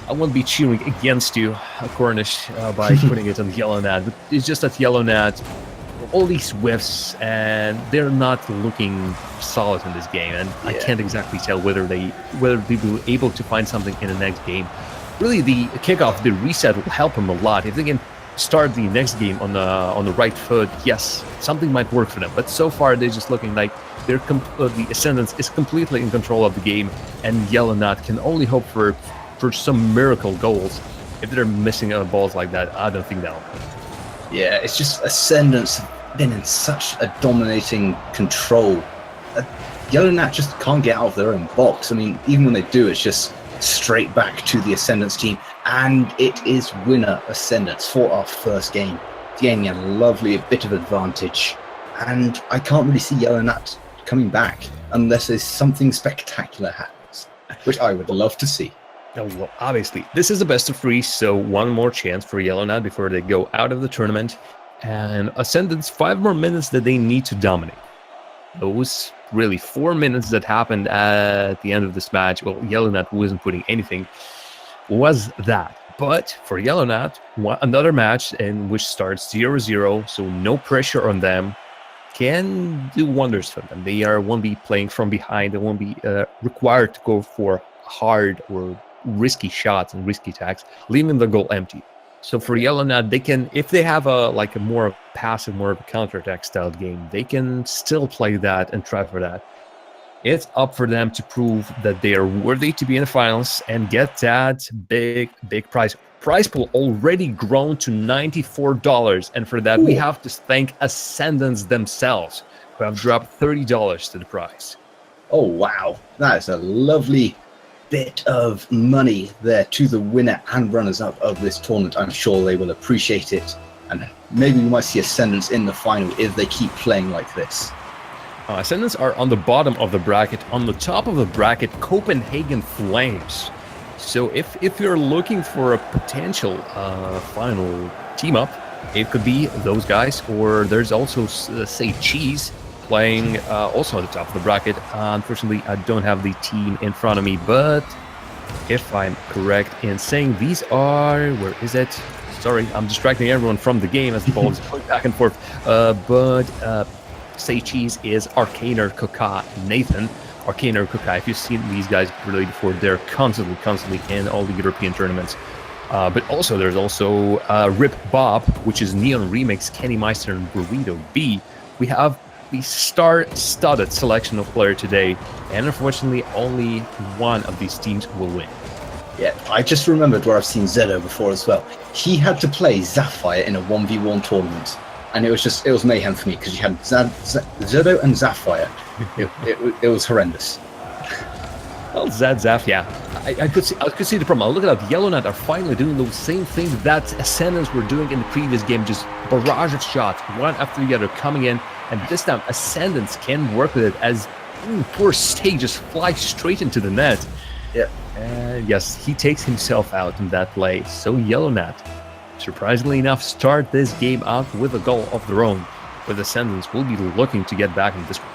I won't be cheering against you, Cornish, by putting it on Yellownet, but it's just that Yellownet, all these whiffs, and they're not looking solid in this game, and I can't exactly tell whether they will be able to find something in the next game. Really, the kickoff, the reset will help them a lot. If they can start the next game on the right foot, yes, something might work for them. But so far, they're just looking like the Ascendants is completely in control of the game, and Yellownet can only hope for some miracle goals. If they're missing balls like that, I don't think that'll happen. Yeah, it's just Ascendants have been in such a dominating control. Yellownet just can't get out of their own box. I mean, even when they do, it's just straight back to the Ascendance team, and it is winner Ascendance for our first game, gaining a lovely bit of advantage. And I can't really see Yellow Nat coming back unless there's something spectacular happens, which I would love to see. Oh, well, obviously, this is the best of 3, so one more chance for Yellow Nat before they go out of the tournament. And Ascendance, 5 more minutes that they need to dominate. Those really 4 minutes that happened at the end of this match, well, Yellow Nat wasn't putting anything, was that. But for Yellow Nat, another match in which starts 0-0, so no pressure on them, can do wonders for them. They won't be playing from behind. They won't be required to go for hard or risky shots and risky attacks, leaving the goal empty. So for Yellow Nat, they can, if they have a more passive, more of a counterattack style game, they can still play that and try for that. It's up for them to prove that they are worthy to be in the finals and get that big prize. Prize pool already grown to $94, and for that we have to thank Ascendance themselves, who have dropped $30 to the prize. Oh wow, that is a lovely bit of money there to the winner and runners-up of this tournament. I'm sure they will appreciate it, and maybe we might see Ascendance in the final if they keep playing like this. Ascendance are on the bottom of the bracket. On the top of the bracket, Copenhagen Flames. So if you're looking for a potential final team-up, it could be those guys, or there's also, say, Cheese playing also at the top of the bracket. Unfortunately, I don't have the team in front of me, but if I'm correct in saying these are... Where is it? Sorry, I'm distracting everyone from the game as the ball is going back and forth. Say Cheese is Arcaner, Kuka, Nathan. Arcaner, Kuka, if you've seen these guys play before, they're constantly in all the European tournaments. But also, there's also Rip Bob, which is Neon Remix, Kenny Meister, and Burrito B. We have the star-studded selection of player today, and unfortunately, only one of these teams will win. Yeah, I just remembered where I've seen Zedo before as well. He had to play Sapphire in a 1v1 tournament, and it was mayhem for me because you had Zedo and Sapphire. It was horrendous. Well, Zaf, yeah. I could see the problem. Look at that. Yellow Nat are finally doing those same things that Ascendance were doing in the previous game, just barrage of shots, one after the other coming in, and this time Ascendance can work with it as poor Stay just flies straight into the net. Yeah. And yes, he takes himself out in that play. So Yellow Nat, surprisingly enough, start this game out with a goal of their own, with Ascendance will be looking to get back in this one.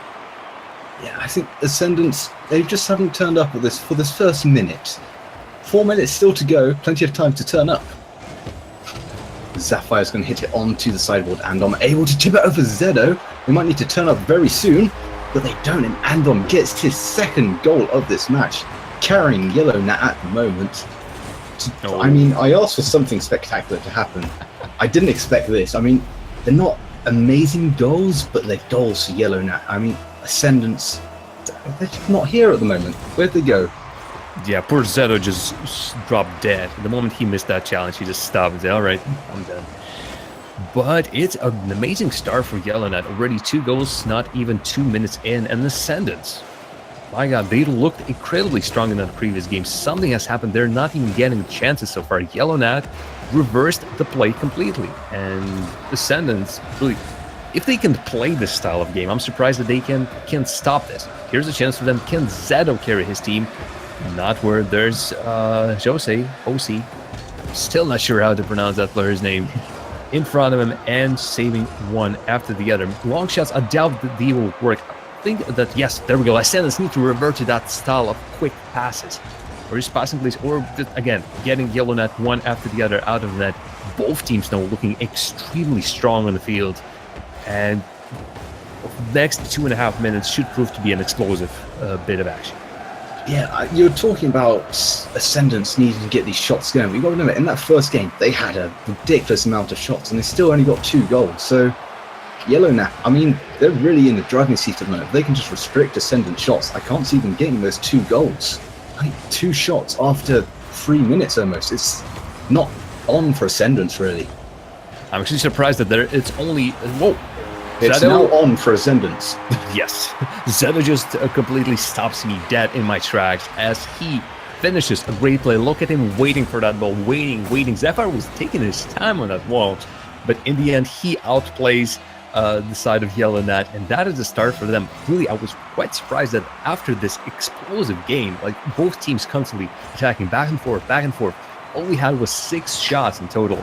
Yeah, I think Ascendance, they just haven't turned up for this first minute. 4 minutes still to go, plenty of time to turn up. Zapphire's going to hit it onto the sideboard. Andom able to tip it over Zedo. They might need to turn up very soon, but they don't, and Andom gets his second goal of this match, carrying Yellow Nat at the moment. I mean, I asked for something spectacular to happen. I didn't expect this. I mean, they're not amazing goals, but they're goals for Yellow Nat. I mean, Ascendance, they're just not here at the moment. Where'd they go? Yeah, poor Zedo just dropped dead. The moment he missed that challenge, he just stopped and said, all right, I'm done. But it's an amazing start for Yellow Nat. Already 2 goals, not even 2 minutes in, and Ascendance. My God, they looked incredibly strong in that previous game. Something has happened. They're not even getting chances so far. Yellow Nat reversed the play completely. And Ascendance, really, if they can play this style of game, I'm surprised that they can stop this. Here's a chance for them. Can Zedo carry his team? Not where there's Jose, OC. Still not sure how to pronounce that player's name. In front of him and saving one after the other. Long shots, I doubt that they will work. I think that, yes, there we go. Ascendance need to revert to that style of quick passes. Or just passing plays, or again, getting Yellow Nat one after the other out of that. Both teams now looking extremely strong on the field. And the next 2.5 minutes should prove to be an explosive bit of action. Yeah, you're talking about Ascendance needing to get these shots going. We've got to remember, in that first game, they had a ridiculous amount of shots, and they still only got 2 goals. So, Yellow Nat, I mean, they're really in the driving seat at the moment. If they can just restrict Ascendant shots, I can't see them getting those 2 goals. I mean, 2 shots after 3 minutes almost. It's not on for Ascendance, really. I'm actually surprised that it's only... Whoa! It's Zedo, now on for Ascendance. Yes. Zedo just completely stops me dead in my tracks as he finishes a great play. Look at him waiting for that ball, waiting. Zephyr was taking his time on that wall, but in the end, he outplays the side of Yellow Nat, and that is the start for them. Really, I was quite surprised that after this explosive game, like both teams constantly attacking back and forth, all we had was 6 shots in total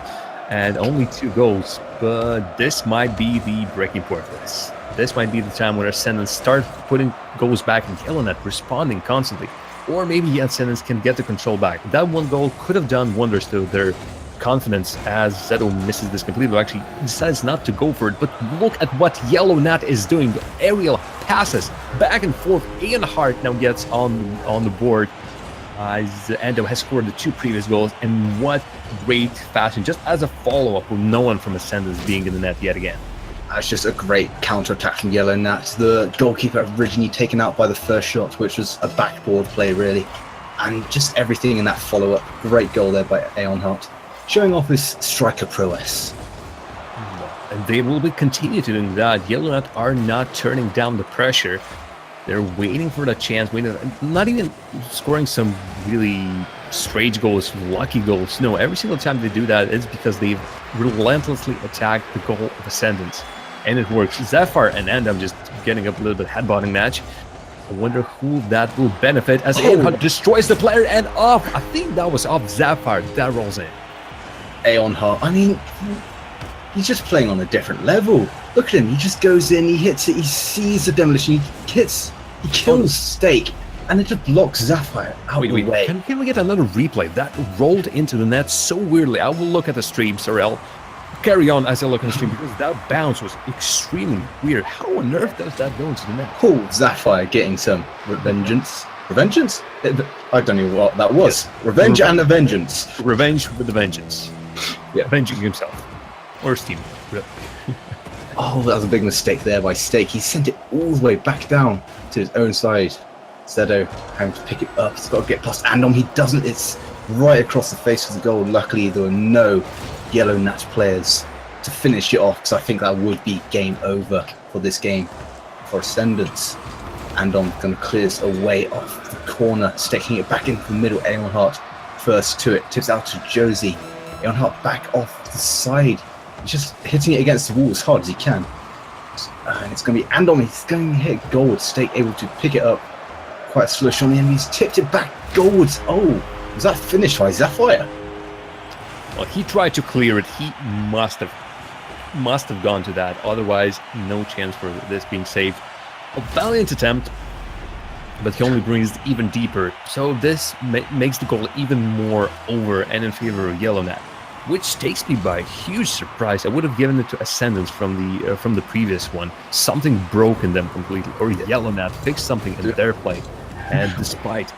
and only 2 goals. But this might be the breaking point for this. This might be the time where Ascendants start putting goals back and Yellow Nat responding constantly. Or maybe Ascendants can get the control back. That one goal could have done wonders to their confidence as Zeto misses this completely. Actually decides not to go for it, but look at what Yellow Nat is doing. The aerial passes back and forth. Ian Hart now gets on the board as Endo has scored the 2 previous goals, and what great fashion, just as a follow-up with no one from Ascendants being in the net yet again. That's just a great counter-attack from Yellow Nat. The goalkeeper originally taken out by the first shot, which was a backboard play really, and just everything in that follow-up. Great goal there by Aeon Hart, showing off his striker prowess. And they will be continue to do that. Yellow Nat are not turning down the pressure. They're waiting for that chance, not even scoring some really strange goals, lucky goals. No, every single time they do that, it's because they've relentlessly attacked the goal of Ascendants. And it works. Zephyr and Endam just getting up a little bit headbutting match. I wonder who that will benefit as Aeon destroys the player and off. I think that was off Zephyr. That rolls in. Aeon Hart, I mean, he's just playing on a different level. Look at him, he just goes in, he hits it, he sees the demolition, he kills Stake, and it just blocks Zephyr out of the way. Can we get another replay? That rolled into the net so weirdly. I will look at the stream, Sorel. Carry on as I look at the stream, because that bounce was extremely weird. How on earth does that go into the net? Oh, Zephyr getting some revengeance. Revengeance? I don't know what that was. Yes. Revenge and a vengeance. Revenge with a vengeance. Yeah, avenging himself. Or his team. Oh, that was a big mistake there by Stake. He sent it all the way back down to his own side. Zedo having to pick it up. He's got to get past Andom. He doesn't. It's right across the face of the goal. Luckily, there were no Yellow Nat players to finish it off, because I think that would be game over for this game for Ascendants. Andom going to clear this away off the corner, sticking it back into the middle. Aeon Hart first to it. Tips out to Josie. Aeon Hart back off the side. Just hitting it against the wall as hard as he can. And it's going to be Andom. He's going to hit Gold. Stake able to pick it up. Quite a slush on the end. He's tipped it back. Gold. Oh, was that finished by Zephyr? Well, he tried to clear it. He must have gone to that. Otherwise, no chance for this being saved. A valiant attempt, but he only brings it even deeper. So this makes the goal even more over and in favor of Yellow Nat, which takes me by a huge surprise. I would have given it to Ascendants from the previous one. Something broke in them completely, or Yellow Nat fixed something in their play. And despite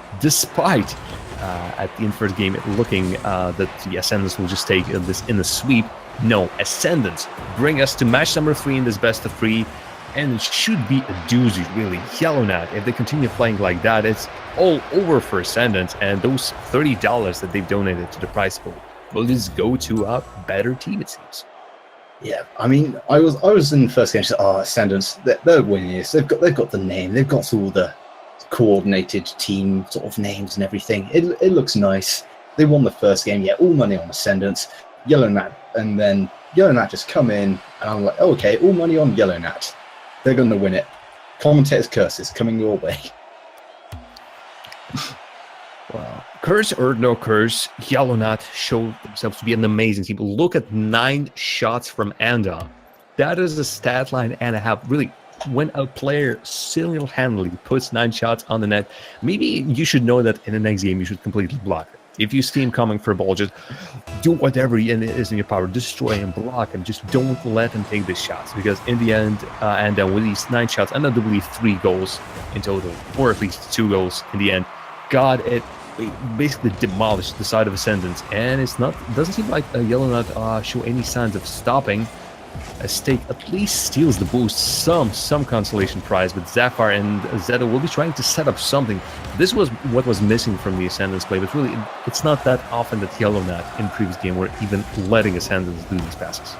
at the first game looking that the Ascendants will just take this in a sweep, no, Ascendants bring us to match number 3 in this best of 3. And it should be a doozy, really. Yellow Nat, if they continue playing like that, it's all over for Ascendants, and those $30 that they've donated to the prize pool will just go to a better team, it seems. Yeah, I mean, I was in the first game. Ascendants, they're winning this. They've got the name. They've got all the coordinated team sort of names and everything. It looks nice. They won the first game. Yeah, all money on Ascendants. Yellow Nat, and then Yellow Nat just come in, and I'm like, oh, okay, all money on Yellow Nat. They're going to win it. Commentator's curses coming your way. Well, curse or no curse, Yellow Nat showed themselves to be an amazing team. Look at 9 shots from Anda. That is a stat line and a half. Really, when a player single-handedly puts 9 shots on the net, maybe you should know that in the next game you should completely block it. If you see him coming for a ball, just do whatever is in your power. Destroy him, block him. Just don't let him take these shots, because in the end, and with these 9 shots, and I do believe 3 goals in total, or at least 2 goals in the end, God, it basically demolished the side of Ascendants, and doesn't seem like Yellow Nat show any signs of stopping. A Stake at least steals the boost, some consolation prize, but Zephyr and Zeto will be trying to set up something. This was what was missing from the Ascendants play, but really, it's not that often that Yellow Nat in previous game were even letting Ascendants do these passes.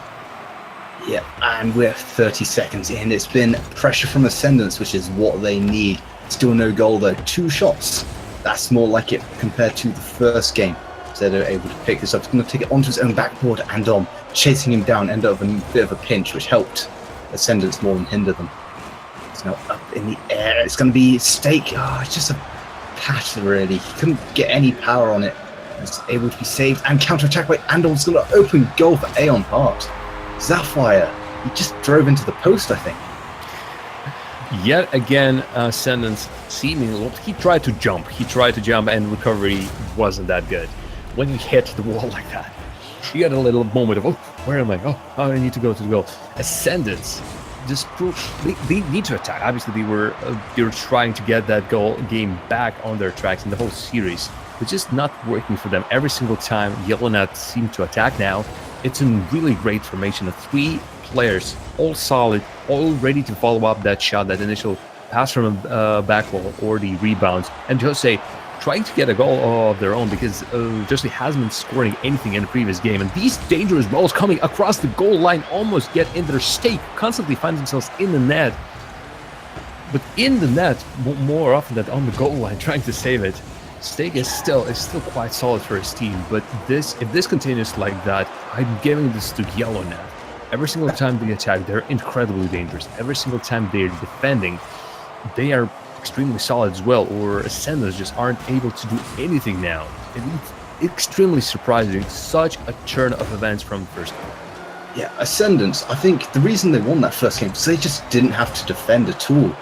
Yeah, and we're 30 seconds in. It's been pressure from Ascendants, which is what they need. Still no goal though. 2 shots That's more like it compared to the first game. So they're able to pick this up. It's going to take it onto his own backboard, and chasing him down, end up in a bit of a pinch, which helped Ascendants more than hinder them. It's now up in the air. It's going to be Stake. It's just a patter, really. He couldn't get any power on it. It's able to be saved and counterattacked by Andor. It's going to open goal for Aeon Hart. Sapphire, he just drove into the post, I think. Yet again, Ascendants seemingly, he tried to jump, and recovery wasn't that good. When you hit the wall like that, you get a little moment of, where am I? I need to go to the goal. Ascendants just prove they need to attack. Obviously, they were trying to get that game back on their tracks in the whole series. It's just not working for them. Every single time YellowNet seemed to attack now, it's a really great formation of 3 players, all solid, all ready to follow up that shot, that initial pass from back wall or the rebounds, and Jose trying to get a goal of their own, because Jose hasn't been scoring anything in the previous game, and these dangerous balls coming across the goal line almost get into their Stake, constantly find themselves in the net, but in the net more often than on the goal line trying to save it. Stake is still quite solid for his team, but if this continues like that, I'm giving this to YellowNet. Every single time they attack, they're incredibly dangerous. Every single time they're defending, they are extremely solid as well, or Ascendants just aren't able to do anything now. It's extremely surprising, such a turn of events from the first game. Yeah, Ascendants, I think the reason they won that first game is they just didn't have to defend at all.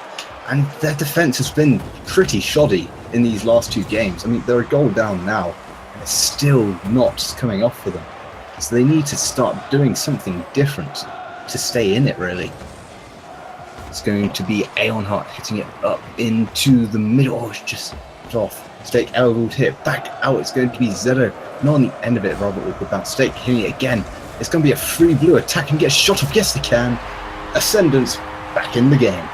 And their defense has been pretty shoddy in these last 2 games. I mean, they're a goal down now, and it's still not coming off for them. So they need to start doing something different to stay in it, really. It's going to be Aeon Hart hitting it up into the middle. It's just off. Stake elbowed hit back out. It's going to be Zedo. Not on the end of it, rather awkward bounce. Stake hitting it again. It's going to be a free blue attack and get a shot off. Yes, they can. Ascendants back in the game.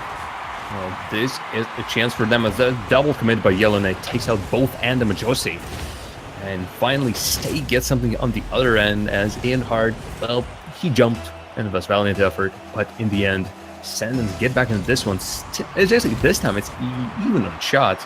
Well, this is a chance for them as a double commit by YellowNet takes out both and the Majosi. And finally, Stake gets something on the other end as Aeon Hart, he jumped and it was valiant effort, but in the end, Ascendants get back into this one. It's actually, this time it's even on shot.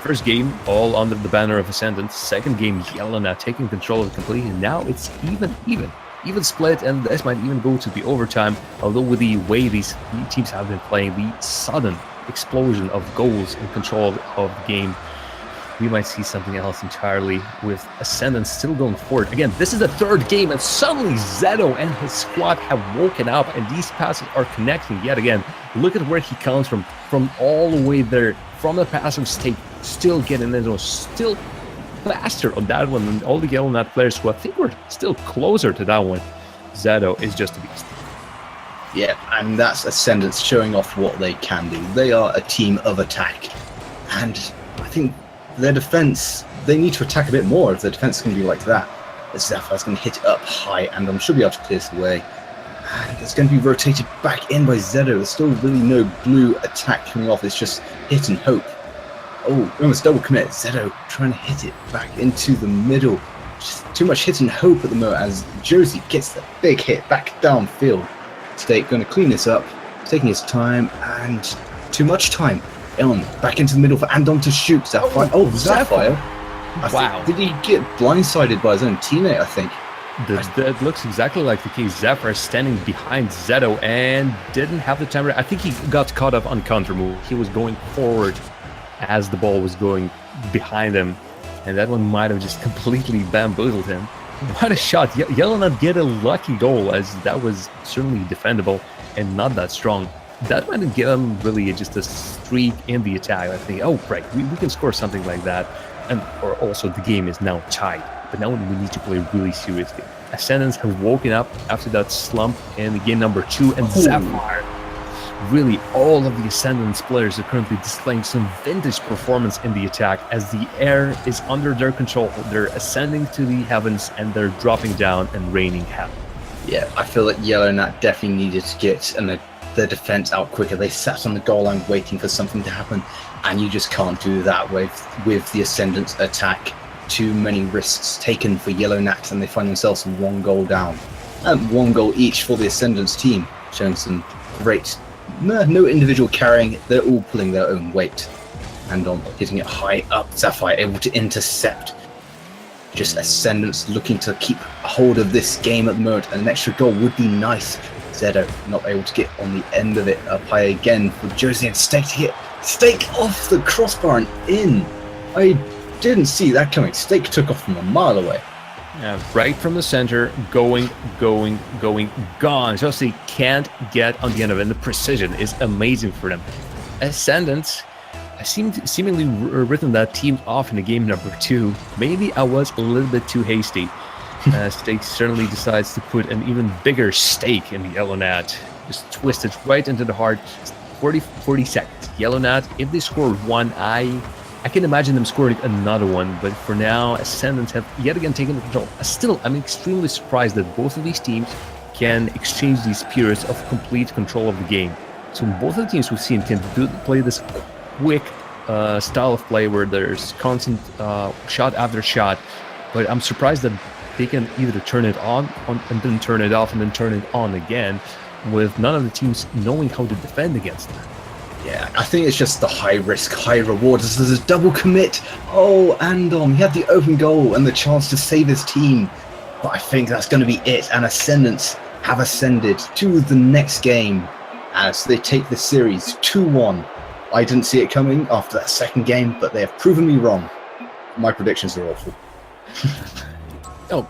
First game, all under the banner of Ascendants. Second game, YellowNet taking control of it completely. Now it's even split, and this might even go to the overtime. Although with the way these teams have been playing, the sudden explosion of goals and control of the game, we might see something else entirely, with Ascendants still going forward. Again, this is the 3rd game, and suddenly Zedo and his squad have woken up, and these passes are connecting yet again. Look at where he comes from all the way there, from the passive state, still getting into it, still faster on that one than all the YellowNet players who I think were still closer to that one. Zedo is just a beast. Yeah, and that's Ascendants showing off what they can do. They are a team of attack, and I think their defense, they need to attack a bit more if their defense is going to be like that. Zapphire's going to hit it up high, and should be able to clear this away. And it's going to be rotated back in by Zedo. There's still really no blue attack coming off. It's just hit and hope. Oh, almost double commit. Zedo trying to hit it back into the middle. Just too much hit and hope at the moment as Josie gets the big hit back downfield. Stake going to clean this up, taking his time, and too much time. Elon back into the middle for Andon to shoot. Sapphire. Oh, Sapphire. Wow. Did he get blindsided by his own teammate, I think? That looks exactly like the case. Sapphire standing behind Zedo and didn't have the time. I think he got caught up on counter move. He was going forward as the ball was going behind him, and that one might have just completely bamboozled him. What a shot. YellowNet get a lucky goal, as that was certainly defendable and not that strong. That might have given them really just a streak in the attack. I think, oh, right, we can score something like that. And or also the game is now tied. But now we need to play really seriously. Ascendants have woken up after that slump in game number 2, and Sapphire. Really, all of the Ascendants players are currently displaying some vintage performance in the attack, as the air is under their control. They're ascending to the heavens, and they're dropping down and raining hell. Yeah, I feel like YellowNet definitely needed to get their defense out quicker. They sat on the goal line waiting for something to happen, and you just can't do that with the Ascendants attack. Too many risks taken for YellowNet, and they find themselves 1 goal down. And 1 goal each for the Ascendants team, showing some great, no individual carrying, they're all pulling their own weight. And on hitting it high up, Sapphire able to intercept. Just Ascendance looking to keep a hold of this game at the moment. An extra goal would be nice. Zedo not able to get on the end of it. Up high again for Josie and Steak to hit. Steak off the crossbar and in. I didn't see that coming. Steak took off from a mile away. Right from the center, going, gone. Josie can't get on the end of it. And the precision is amazing for them. Ascendants seemingly written that team off in the game number 2. Maybe I was a little bit too hasty. Steak certainly decides to put an even bigger stake in the Yellow Nat. Just twist it right into the heart. 40 seconds. Yellow Nat, if they score one, I can imagine them scoring another one, but for now, Ascendants have yet again taken the control. Still, I'm extremely surprised that both of these teams can exchange these periods of complete control of the game. So both of the teams we've seen can play this quick style of play where there's constant shot after shot, but I'm surprised that they can either turn it on and then turn it off and then turn it on again, with none of the teams knowing how to defend against them. Yeah, I think it's just the high risk, high reward. There's a double commit. Oh, Andom, he had the open goal and the chance to save his team. But I think that's going to be it. And Ascendants have ascended to the next game as they take the series 2-1. I didn't see it coming after that second game, but they have proven me wrong. My predictions are awful. Well,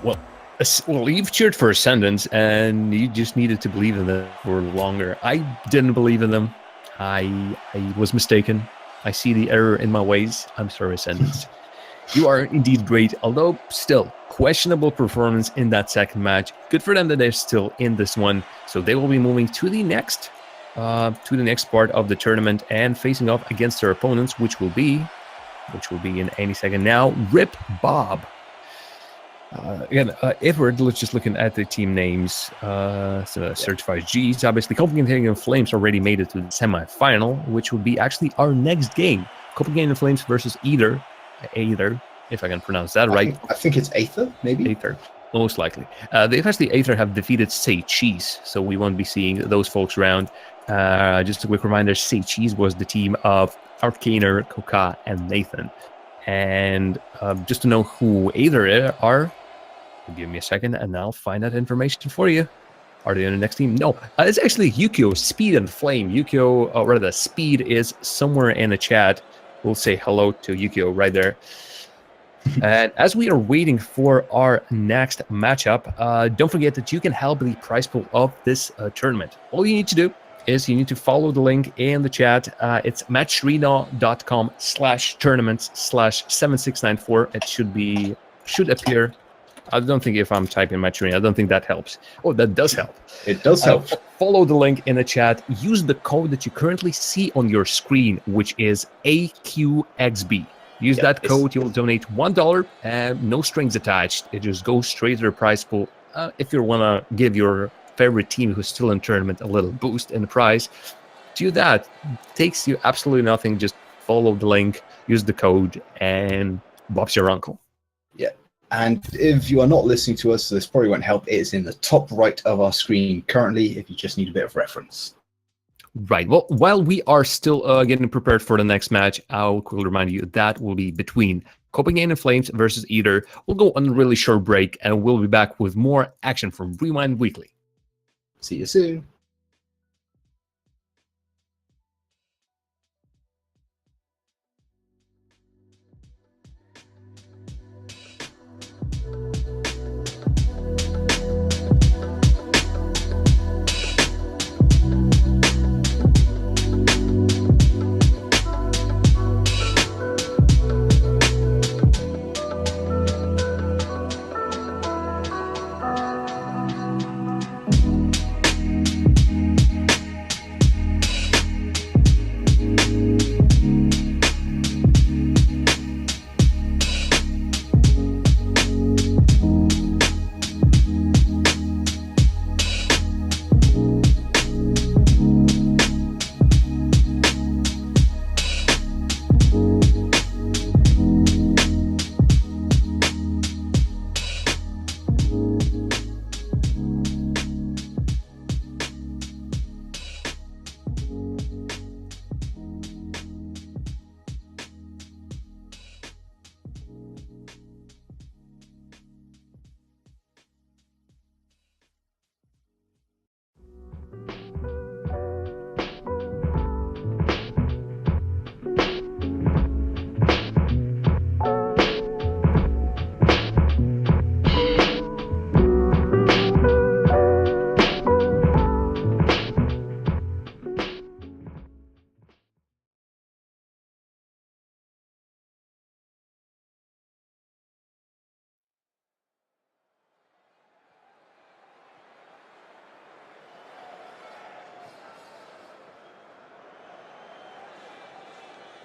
you've cheered for Ascendants, and you just needed to believe in them for longer. I didn't believe in them. I was mistaken. I see the error in my ways. I'm sorry, Ascendants. You are indeed great, although still questionable performance in that second match. Good for them that they're still in this one. So they will be moving to the next part of the tournament and facing off against their opponents, which will be in any second now. Rip Bob. Edward, let's just looking at the team names. Certified G's. Obviously, Copenhagen Flames already made it to the semi-final, which will be actually our next game. Copenhagen Flames versus Aether, if I can pronounce that right. I think it's Aether, maybe? Aether, most likely. Aether have defeated Say Cheese, so we won't be seeing those folks around. Just a quick reminder, Say Cheese was the team of Arcaner, Koka, and Nathan. And just to know who Aether are, give me a second and I'll find that information for you. Are they on the next team? No, it's actually Yukio, Speed, and Flame. Yukio, or rather, Speed is somewhere in the chat. We'll say hello to Yukio right there. And as we are waiting for our next matchup, don't forget that you can help the prize pool of this tournament. All you need to do is you need to follow the link in the chat. It's matcharena.com/tournaments/7694. It should appear. I don't think if I'm typing Match Arena, I don't think that helps. Oh, that does help. It does help. Follow the link in the chat. Use the code that you currently see on your screen, which is AQXB. Use that code. You will donate $1 and no strings attached. It just goes straight to the prize pool. If you want to give your favorite team who's still in tournament a little boost in the prize, do that. It takes you absolutely nothing. Just follow the link, use the code, and Bob's your uncle. Yeah. And if you are not listening to us, so this probably won't help, it is in the top right of our screen currently, if you just need a bit of reference. Right. Well, while we are still getting prepared for the next match, I'll quickly remind you that will be between Copenhagen Flames versus Aether. We'll go on a really short break, and we'll be back with more action from Rewind Weekly. See you soon.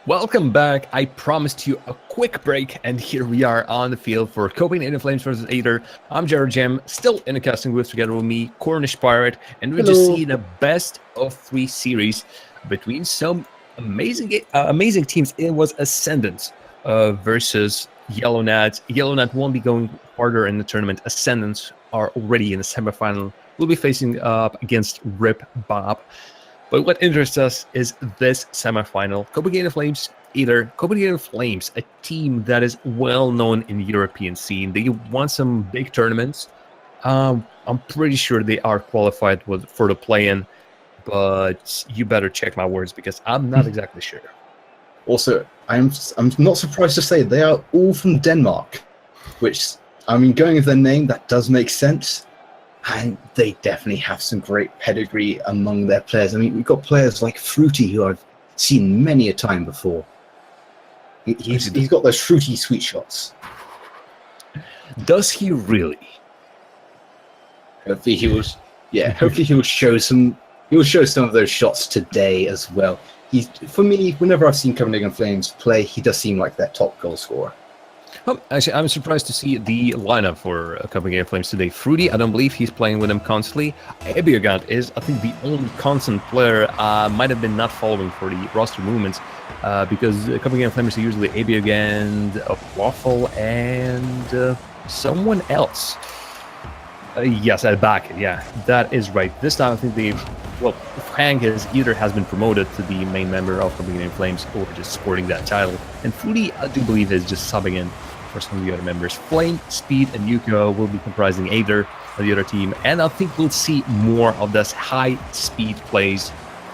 Welcome back. I promised you a quick break, and here we are on the field for Copenhagen Flames versus Aether. I'm Jared Jem, still in a casting booth together with me, Cornish Pirate, and we just see the best of 3 series between some amazing teams. It was Ascendant versus YellowNat. YellowNat won't be going farther in the tournament. Ascendants are already in the semifinal. We'll be facing up against Rip Bob. But what interests us is this semifinal. Copenhagen Flames, Aether. Copenhagen Flames, a team that is well known in the European scene. They won some big tournaments. I'm pretty sure they are qualified for the play-in, but you better check my words because I'm not exactly sure. Also, I'm not surprised to say they are all from Denmark, which, I mean, going with their name, that does make sense. And they definitely have some great pedigree among their players. I mean, we've got players like Fruity, who I've seen many a time before. He's got those fruity sweet shots. Does he really? Hopefully he will. Yeah, hopefully he will show some. He will show some of those shots today as well. For me, whenever I've seen Copenhagen Flames play, he does seem like their top goal scorer. Actually, I'm surprised to see the lineup for Copenhagen Flames today. Fruity, I don't believe he's playing with them constantly. Ebiogant is, I think, the only constant player. Might have been not following for the roster movements because Copenhagen Flames are usually Ebiogant, Waffle, and someone else. Yes, at back. Yeah, that is right. This time, I think Hank has been promoted to the main member of Copenhagen Flames or just sporting that title. And Fruity, I do believe, is just subbing in for some of the other members. Flame, Speed, and Yuko will be comprising Aether, the other team. And I think we'll see more of this high-speed plays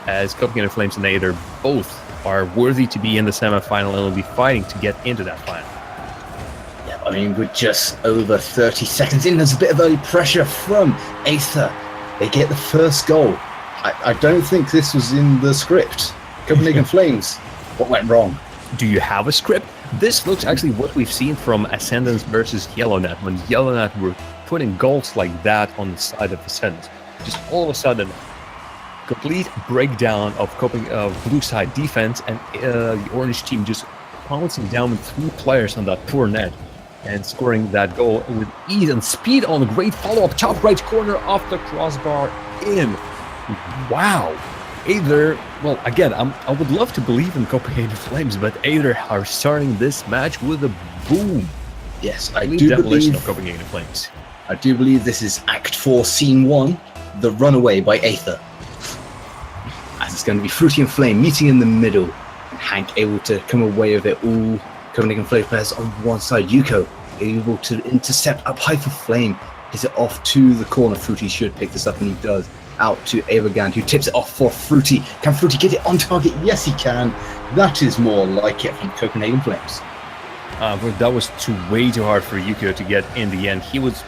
as Copenhagen Flames and Aether both are worthy to be in the semifinal and will be fighting to get into that final. Yeah, I mean, we're just over 30 seconds in. There's a bit of early pressure from Aether. They get the first goal. I don't think this was in the script. Copenhagen Flames, what went wrong? Do you have a script? This looks actually what we've seen from Ascendance versus YellowNat, when YellowNat were putting goals like that on the side of Ascendance. Just all of a sudden, complete breakdown of blue side defense, and the orange team just pouncing down with 3 players on that poor net and scoring that goal with ease and speed on a great follow-up, top right corner off the crossbar in. Wow. Aether, well, again, I would love to believe in Copenhagen Flames, but Aether are starting this match with a boom. Yes, I do believe of Copenhagen Flames. I do believe this is Act 4, Scene 1, The Runaway by Aether. As it's going to be Fruity and Flame meeting in the middle, and Hank able to come away with it all. Copenhagen Flame players on one side. Yuko able to intercept up high for Flame. Hits it off to the corner. Fruity should pick this up, and he does. Out to Ebiogant, who tips it off for Fruity. Can Fruity get it on target? Yes, he can. That is more like it from Copenhagen Flames. But that was way too hard for Yuko to get in the end. He was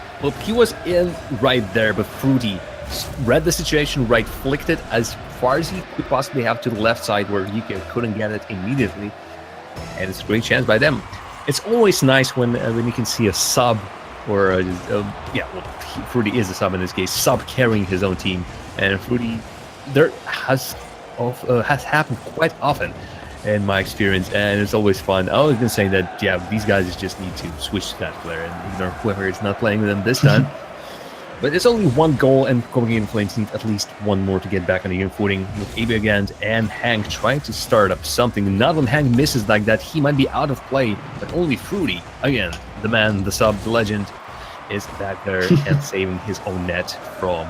in right there, but Fruity read the situation right, flicked it as far as he could possibly have to the left side where Yuko couldn't get it immediately. And it's a great chance by them. It's always nice when you can see a sub or Fruity is a sub in this case, sub carrying his own team. And Fruity, there has happened quite often in my experience, and it's always fun. I always been saying that, yeah, these guys just need to switch to that player and ignore whoever is not playing with them this time. But it's only 1 goal, and Copenhagen Flames need at least 1 more to get back on the even footing, with Ebiogant and Hank trying to start up something. Not when Hank misses like that, he might be out of play, but only Fruity, again, the man, the sub, the legend, is back there and saving his own net from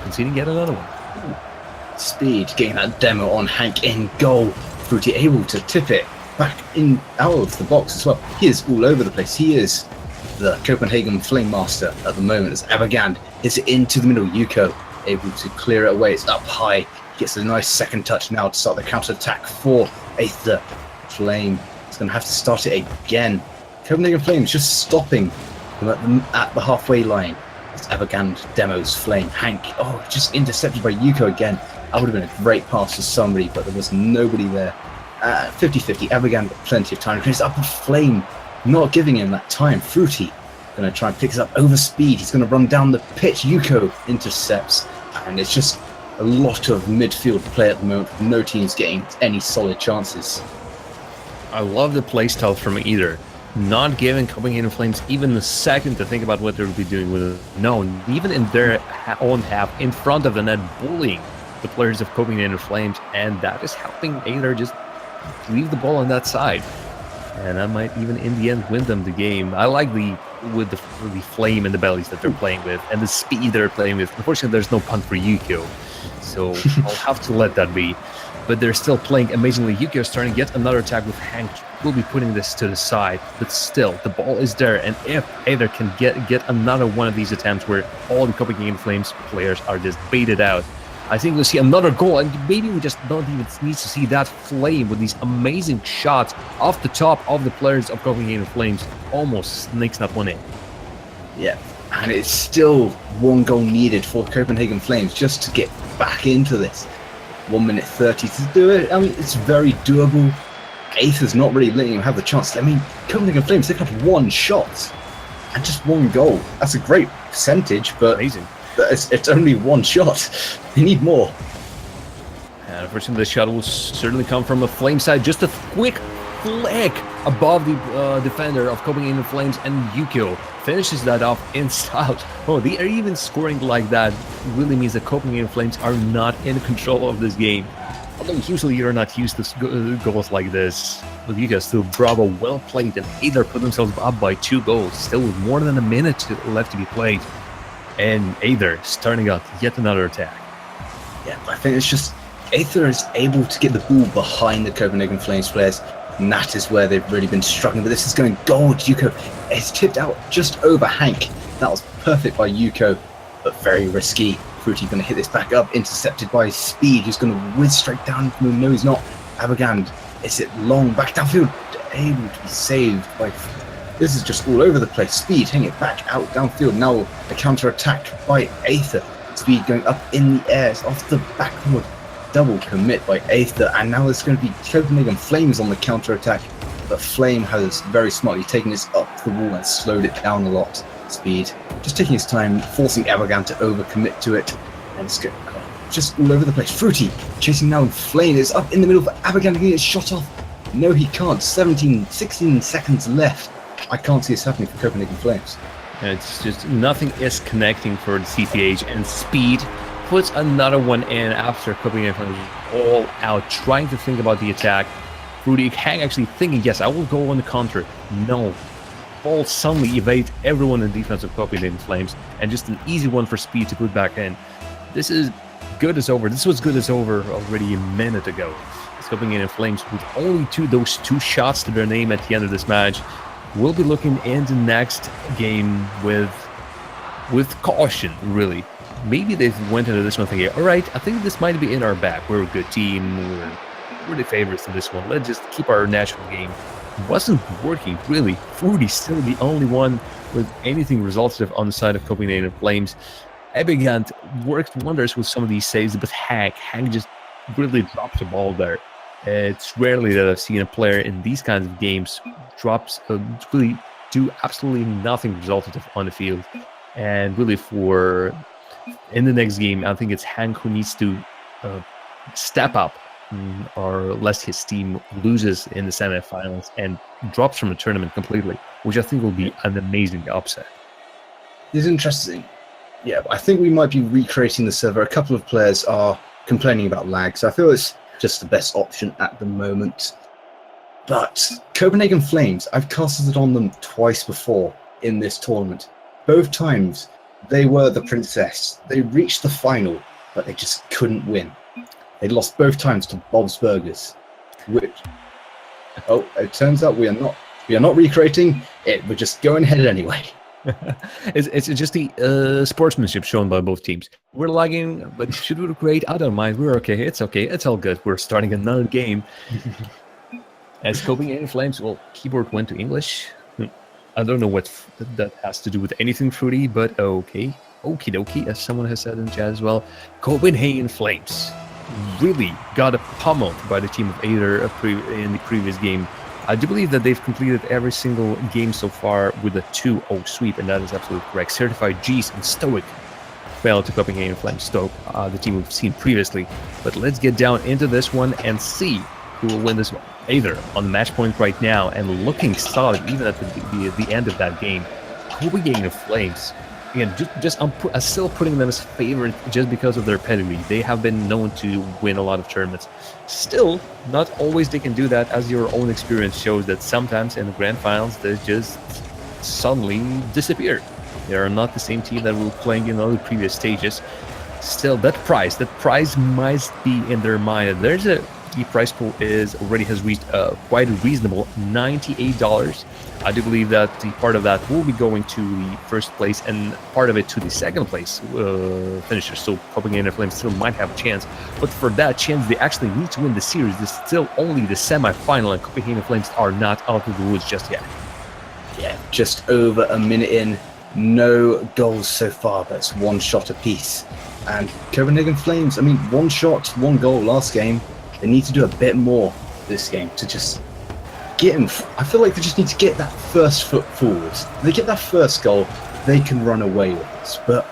conceding yet another one. Speed getting that demo on Hank in goal. Fruity able to tip it back in out of the box as well. He is all over the place. He is the Copenhagen Flame Master at the moment as Ebiogant hits it into the middle. Yuko able to clear it away. It's up high. Gets a nice second touch now to start the counter attack for Aether. Flame is going to have to start it again. Copenhagen Flames just stopping at the halfway line. It's Ebiogant demos Flame. Hank, just intercepted by Yuko again. That would have been a great pass to somebody, but there was nobody there. 50-50. Ebiogant got plenty of time to finish up with Flame, not giving him that time. Fruity going to try and pick this up over Speed. He's going to run down the pitch. Yuko intercepts, and it's just a lot of midfield play at the moment. No team's getting any solid chances. I love the playstyle from either. Not giving Copenhagen Flames even a second to think about what they'll be doing with it. No, even in their own half, in front of the net, bullying the players of Copenhagen Flames, and that is helping either just leave the ball on that side. And that might even, in the end, win them the game. I like the flame in the bellies that they're playing with, and the speed they're playing with. Unfortunately, there's no punt for Yukio, so I'll have to let that be. But they're still playing amazingly. Yukio is starting yet another attack with Hank. We'll be putting this to the side, but still, the ball is there. And if either can get another one of these attempts where all the Copenhagen Flames players are just baited out, I think we'll see another goal. And maybe we just don't even need to see that flame with these amazing shots off the top of the players of Copenhagen Flames. Almost sneaks that one in. Yeah, and it's still one goal needed for Copenhagen Flames just to get back into this. 1 minute 30 to do it. I mean, it's very doable. Aether's not really letting him have the chance. I mean, Copenhagen Flames, they've had one shot and just one goal. That's a great percentage, but Amazing. It's only one shot. They need more. And unfortunately, the shot will certainly come from a Flame side. Just a quick flick above the defender of Copenhagen Flames, and Yukio finishes that off in style. Oh, they are even scoring like that. Really means that Copenhagen Flames are not in control of this game. Although usually you're not used to goals like this. But Yukio still, bravo, well played, and either put themselves up by 2 goals, still with more than a minute left to be played. And Aether starting out yet another attack. Yeah, I think it's just Aether is able to get the ball behind the Copenhagen Flames players, and that is where they've really been struggling. But this is going goal. Yukio is tipped out just over Hank. That was perfect by Yukio, but very risky. Fruity going to hit this back up, intercepted by Speed, who's going to whiz straight down. No, he's not. Abogand, is it long back downfield? Able to be saved by... This is just all over the place. Speed hitting it back out downfield. Now a counter attack by Aether. Speed going up in the air. It's off the backward. Double commit by Aether. And now it's going to be Copenhagen Flames on the counter attack. But Flame has very smartly taken this up the wall and slowed it down a lot. Speed just taking his time, forcing Abogand to overcommit to it. And it's going just all over the place. Fruity chasing now, and Flame is up in the middle for Abogand to get his shot off. No, he can't. 16 seconds left. I can't see this happening for Copenhagen Flames. It's just nothing is connecting for the CTH, and Speed puts another one in after Copenhagen Flames all out, trying to think about the attack. Rudy Hang actually thinking, yes, I will go on the counter. No. Ball suddenly evades everyone in defense of Copenhagen Flames, and just an easy one for Speed to put back in. This is good as over. This was good as over already a minute ago. It's Copenhagen Flames with only those two shots to their name at the end of this match. We'll be looking into next game with caution, really. Maybe they went into this one thinking, all right, I think this might be in our back. We're a good team. We're the favorites in this one. Let's just keep our natural game. Wasn't working, really. Fruity's still the only one with anything resultative on the side of Copenhagen Flames. Abogand worked wonders with some of these saves, but Hank just really dropped the ball there. It's rarely that I've seen a player in these kinds of games really do absolutely nothing resultative on the field. And really in the next game, I think it's Hank who needs to step up, or lest his team loses in the semifinals and drops from the tournament completely, which I think will be an amazing upset. It's interesting. Yeah, I think we might be recreating the server. A couple of players are complaining about lag, so I feel it's just the best option at the moment. But Copenhagen Flames, I've casted it on them twice before in this tournament. Both times, they were the princess. They reached the final, but they just couldn't win. They lost both times to Bob's Burgers, which... Oh, it turns out we are not recreating it. We're just going ahead anyway. It's just the sportsmanship shown by both teams. We're lagging, but should we recreate? I don't mind. We're okay. It's okay. It's all good. We're starting another game. As Copenhagen Flames, well, keyboard went to English. I don't know what that has to do with anything fruity, but okay. Okie dokie, as someone has said in chat as well. Copenhagen Flames really got pummeled by the team of Aether in the previous game. I do believe that they've completed every single game so far with a 2-0 sweep, and that is absolutely correct. Certified G's and Stoic fail to Copenhagen Flames Stoke, the team we've seen previously. But let's get down into this one and see who will win this one. Either on the match point right now and looking solid even at the end of that game. Copenhagen Flames, again, I'm still putting them as favorite just because of their pedigree. They have been known to win a lot of tournaments. Still, not always they can do that, as your own experience shows that sometimes in the grand finals they just suddenly disappear. They are not the same team that were playing in other previous stages. Still, that prize might be in their mind. The prize pool already has reached quite a reasonable $98. I do believe that the part of that will be going to the first place and part of it to the second place finisher. So Copenhagen Flames still might have a chance, but for that chance they actually need to win the series. There's still only the semi-final, and Copenhagen Flames are not out of the woods just yet. Yeah, just over a minute in, no goals so far, but it's one shot apiece. And Copenhagen Flames, I mean, one shot, one goal last game. They need to do a bit more this game to just get in. I feel like they just need to get that first foot forward. If they get that first goal, they can run away with us. But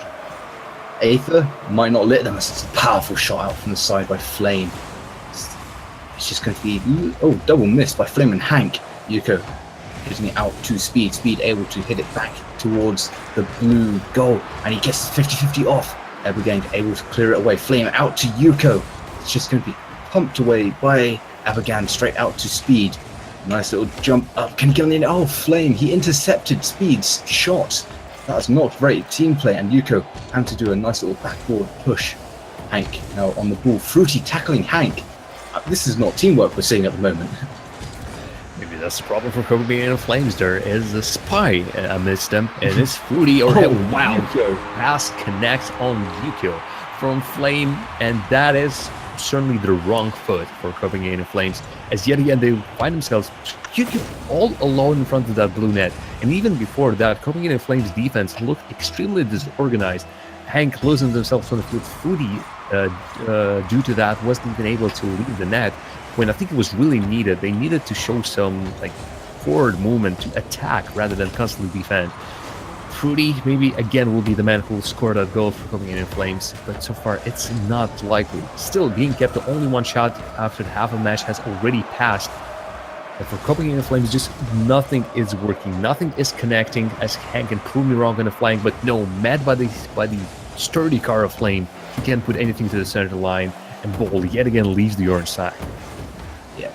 Aether might not let them. It's a powerful shot out from the side by Flame. It's just going to be, double missed by Flame and Hank. Yuko hitting it out to Speed. Speed able to hit it back towards the blue goal, and he gets 50-50 off. Abigail able to clear it away. Flame out to Yuko. It's just going to be pumped away by Abigail straight out to Speed. Nice little jump up. Can he get on the end? Oh, Flame. He intercepted Speed's shot. That's not great team play, and Yuko had to do a nice little backboard push. Hank now on the ball. Fruity tackling Hank. This is not teamwork we're seeing at the moment. Maybe that's the problem for Copenhagen Flames. There is a spy amidst them, and it's Fruity. Wow. Yuko. Pass connects on Yuko from Flame, and that is certainly the wrong foot for Copenhagen Flames, as yet again they find themselves all alone in front of that blue net. And even before that, Copenhagen Flames defense looked extremely disorganized. Hank losing themselves on the field. Fruity due to that wasn't even able to leave the net when I think it was really needed. They needed to show some forward movement to attack rather than constantly defend. Fruity maybe again will be the man who will score that goal for Copenhagen Flames, but so far it's not likely. Still being kept to only one shot after the half of the match has already passed. And for Copenhagen Flames, just nothing is working, nothing is connecting, as Hank can prove me wrong on the flank, but no, mad by the sturdy car of Flame, he can't put anything to the center line, and ball yet again leaves the orange side. Yeah,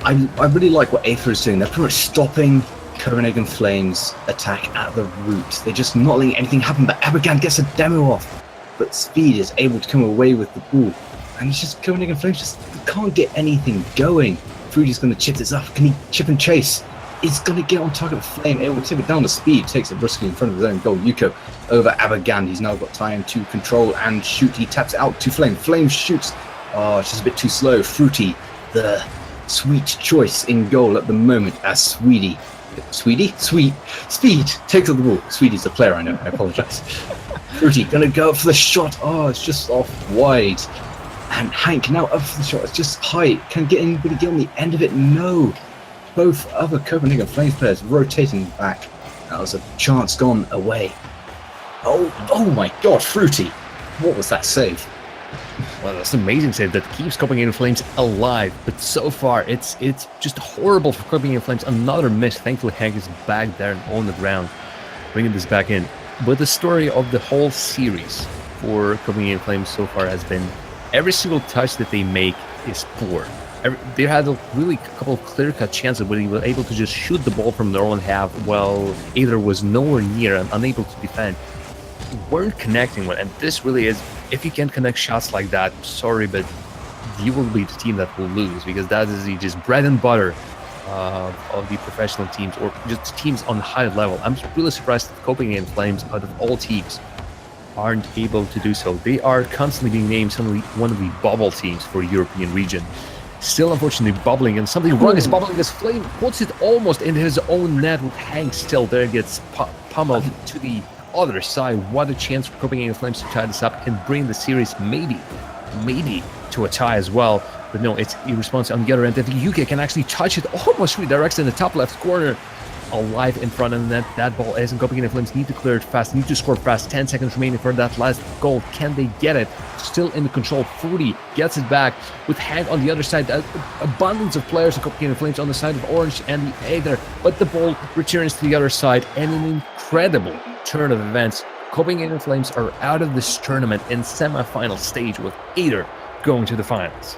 I really like what Aether is doing. They're pretty much stopping Copenhagen Flames attack at the root. They're just not letting anything happen, but Abigail gets a demo off. But Speed is able to come away with the ball. And it's just Copenhagen Flames just can't get anything going. Fruity's going to chip this up. Can he chip and chase? He's going to get on target with Flame, able to tip it down to Speed. Takes it briskly in front of his own goal. Yuko over Abigail. He's now got time to control and shoot. He taps it out to Flame. Flame shoots. Oh, it's just a bit too slow. Fruity, the sweet choice in goal at the moment as Speed takes up the ball. Sweetie's the player, I know, I apologize. Fruity gonna go up for the shot. Oh, it's just off wide. And Hank now up for the shot. It's just high. Can anybody get on the end of it? No. Both other Copenhagen Flames players rotating back. That was a chance gone away. Oh my god, Fruity. What was that save? Well, that's an amazing save that keeps Copenhagen Flames alive, but so far it's just horrible for Copenhagen Flames. Another miss. Thankfully, Hank is back there and on the ground, bringing this back in. But the story of the whole series for Copenhagen Flames so far has been every single touch that they make is poor. They had a couple of clear-cut chances where they were able to just shoot the ball from their own half while Aether was nowhere near and unable to defend. Weren't connecting well, and this really is, if you can't connect shots like that, sorry, but you will be the team that will lose, because that is the just bread and butter of the professional teams, or just teams on a high level. I'm really surprised that Copenhagen Flames, out of all teams, aren't able to do so. They are constantly being named one of the bubble teams for European region. Still, unfortunately, bubbling, and something wrong is bubbling as Flame puts it almost into his own net with Hank still there, gets pummeled to the other side. What a chance for Copenhagen Flames to tie this up and bring the series maybe to a tie as well. But no, it's irresponsible on the other end. If UK can actually touch it, almost redirects in the top left corner. alive in front of the net. That ball isn't Copenhagen Flames need to clear it fast, need to score fast. 10 seconds remaining for that last goal. Can they get it? Still in the control. Fruity gets it back with Hank on the other side. Abundance of players of Copenhagen Flames on the side of Orange and the Aether, but the ball returns to the other side, and an incredible turn of events. Copenhagen Flames are out of this tournament in semi-final stage with Aether going to the finals.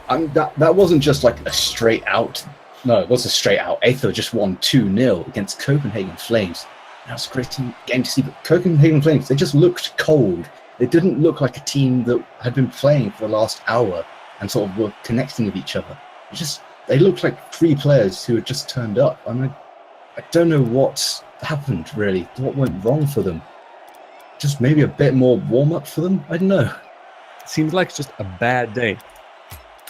That wasn't just like a straight out. No, it was a straight out. Aether just won 2-0 against Copenhagen Flames. That was a great game to see. But Copenhagen Flames, they just looked cold. They didn't look like a team that had been playing for the last hour and sort of were connecting with each other. They looked like 3 players who had just turned up. I mean, I don't know what happened really. What went wrong for them? Just maybe a bit more warm up for them. I don't know. Seems like just a bad day.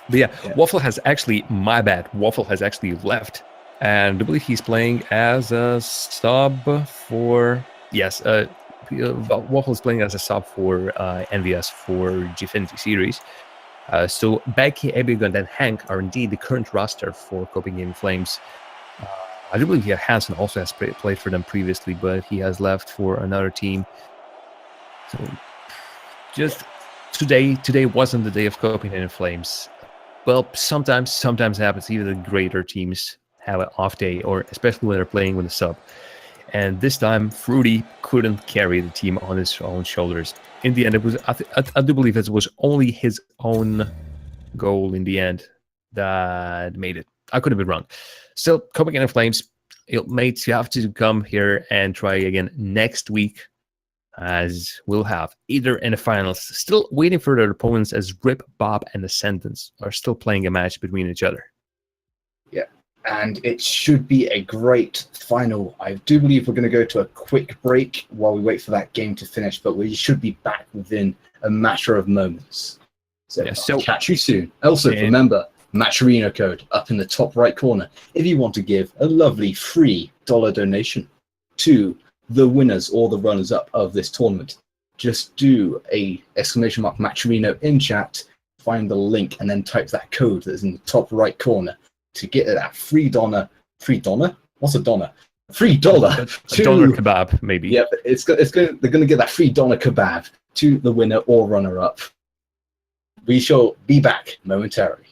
But yeah, Waffle has actually, my bad, Waffle has actually left. And I believe he's playing as a sub for, yes, Waffle is playing as a sub for NVS for Gfinity Series. So Becky, Ebigon, and Hank are indeed the current roster for Copenhagen Flames. I do believe Hansen also has played for them previously, but he has left for another team. So just today wasn't the day of Copenhagen Flames. Well, sometimes happens. Even the greater teams have an off day, or especially when they're playing with a sub. And this time, Fruity couldn't carry the team on his own shoulders. In the end, it was I do believe it was only his own goal in the end that made it. I could have been wrong. Still, Copenhagen Flames, mates, you have to come here and try again next week, as we'll have Aether in the finals. Still waiting for their opponents, as Rip, Bob, and the Sentence are still playing a match between each other. Yeah, and it should be a great final. I do believe we're going to go to a quick break while we wait for that game to finish, but we should be back within a matter of moments. So, I'll catch you soon. Also, remember, Matcherino code up in the top right corner if you want to give a lovely free $1 donation to the winners or the runners-up of this tournament. Just do a !Matcherino in chat, find the link, and then type that code that is in the top right corner to get that free $1. Free $1? What's a $1? $3. $1 kebab, maybe. Yeah, but they're going to get that free $1 kebab to the winner or runner-up. We shall be back momentarily.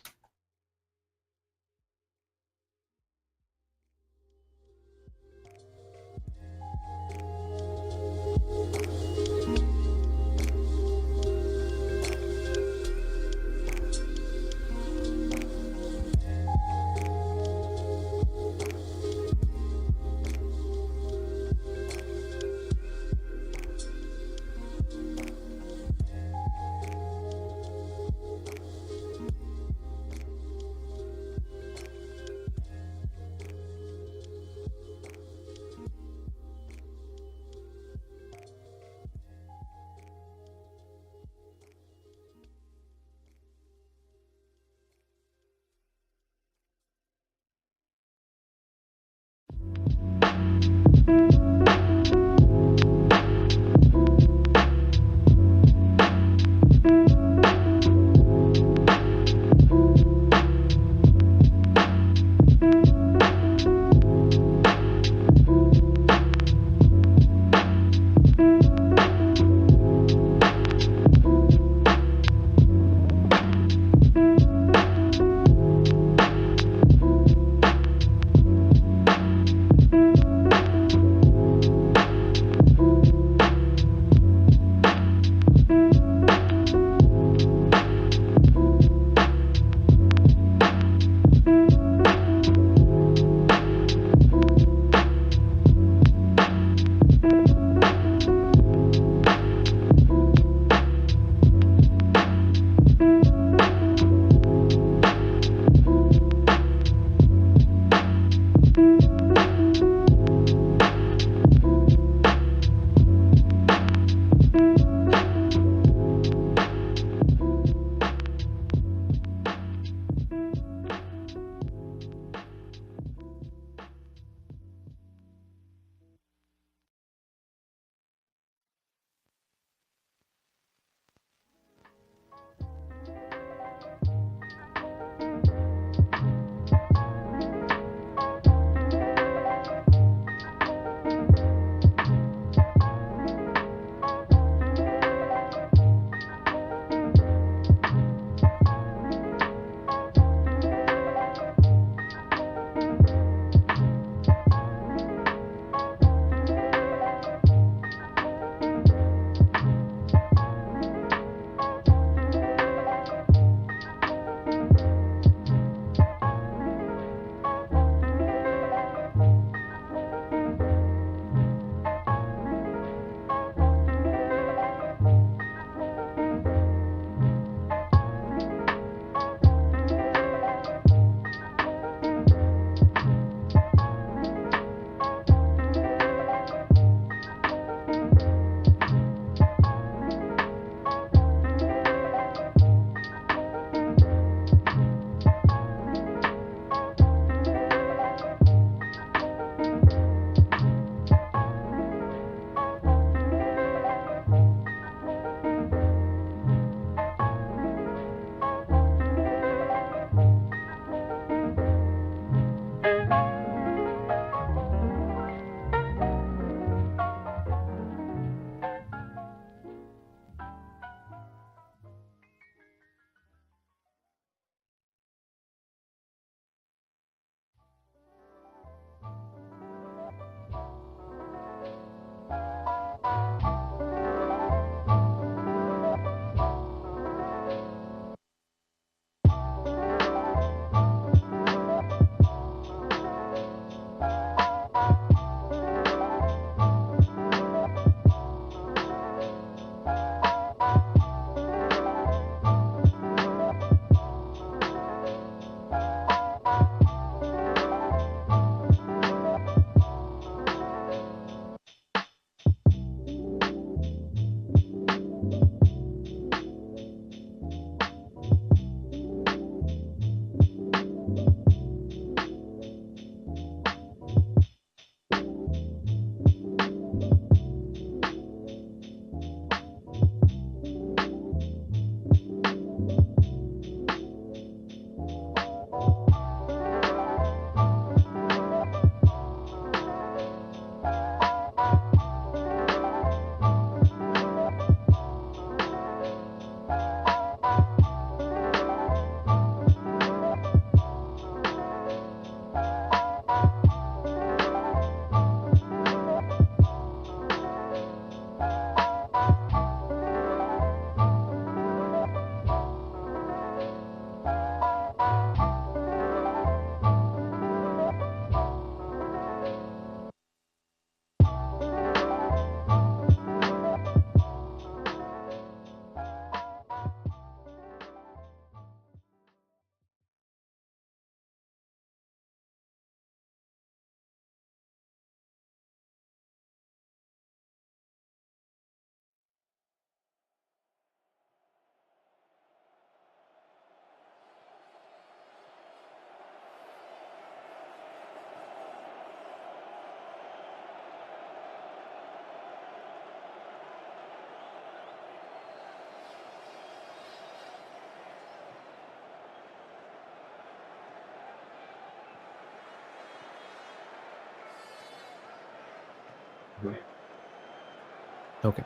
Okay.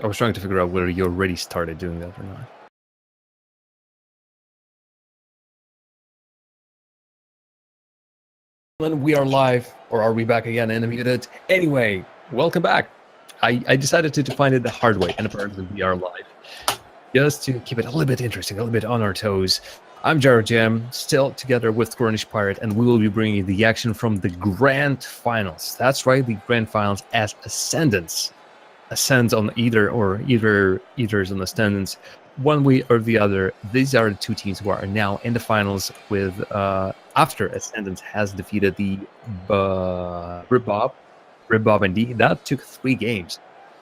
I was trying to figure out whether you already started doing that or not. And we are live, or are we back again in a minute? Anyway, welcome back. I decided to define it the hard way, and apparently we are live. Just to keep it a little bit interesting, a little bit on our toes. I'm Jared Jam, still together with Cornish Pirate, and we will be bringing you the action from the Grand Finals. That's right, the Grand Finals as Ascendants. Ascends on either's on Ascendants, one way or the other. These are the two teams who are now in the finals with after Ascendants has defeated the Rib Bob indeed. That took 3 games.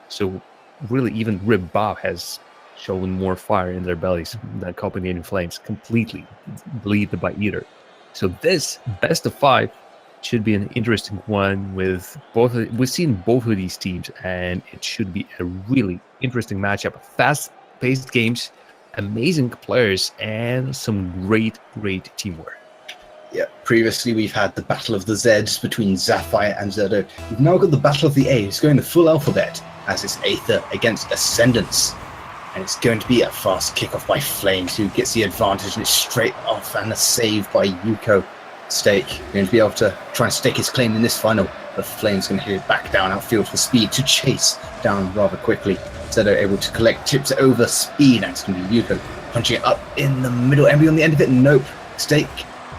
So really even Rib Bob has shown more fire in their bellies than Copenhagen Flames, completely bleed by either. So this best of 5 should be an interesting one with both. We've seen both of these teams, and it should be a really interesting matchup. Fast-paced games, amazing players, and some great teamwork. Yeah, previously we've had the Battle of the Zeds between Zapfire and Zedo. We've now got the Battle of the A. It's going the full alphabet as it's Aether against Ascendants. And it's going to be a fast kickoff by Flames, who gets the advantage, and it's straight off, and a save by Yuko. Stake going to be able to try and stake his claim in this final, but Flames going to hit it back down outfield for Speed to chase down rather quickly. Zedo able to collect tips over Speed, and it's going to be Yuko punching it up in the middle. Envy on the end of it, nope. Stake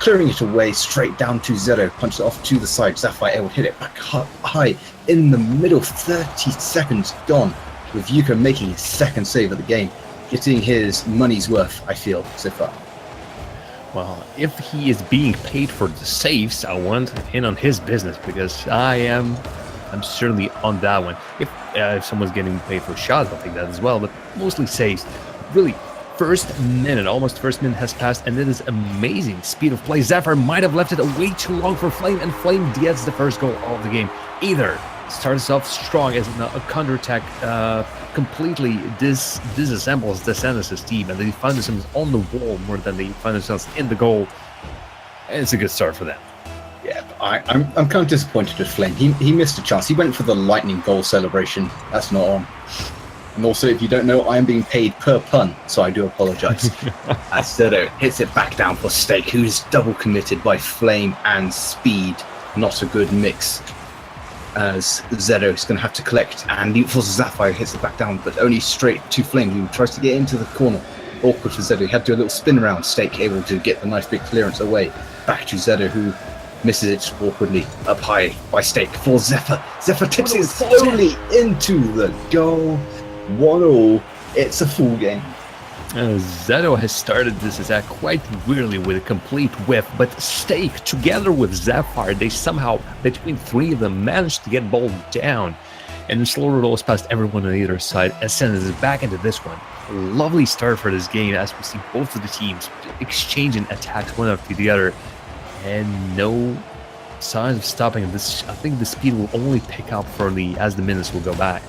clearing it away straight down to Zedo, punches it off to the side. Zapfire able to hit it back high in the middle. 30 seconds gone, with Yuko making his second save of the game, getting his money's worth, I feel, so far. Well, if he is being paid for the saves, I want in on his business, because I'm certainly on that one. If someone's getting paid for shots, I'll take that as well, but mostly saves. Really, almost first minute has passed, and it is amazing speed of play. Zephyr might have left it way too long for Flame, and Flame gets the first goal of the game. Either starts off strong as a counterattack, completely disassembles the Ascendants' team, and they find themselves on the wall more than they find themselves in the goal. And it's a good start for them. Yeah, I'm kind of disappointed with Flame. He missed a chance. He went for the lightning goal celebration. That's not on. And also, if you don't know, I am being paid per pun, so I do apologise. As Zedo hits it back down for Stake, who's double committed by Flame and Speed. Not a good mix, as Zedo is going to have to collect, and for Zapfire hits it back down, but only straight to Flame, who tries to get into the corner. Awkward for Zedo. He had to do a little spin around. Stake able to get the nice big clearance away. Back to Zedo, who misses it awkwardly up high by Stake for Zephyr. Zephyr tips it slowly into the goal. 1-0. It's a full game. Zedo has started this attack quite weirdly with a complete whiff, but Stake, together with Zapfire, they somehow, between 3 of them, managed to get ball down, and slower rolls past everyone on either side, and sends us back into this one. A lovely start for this game, as we see both of the teams exchanging attacks one after the other, and no signs of stopping this. I think the speed will only pick up as the minutes will go by.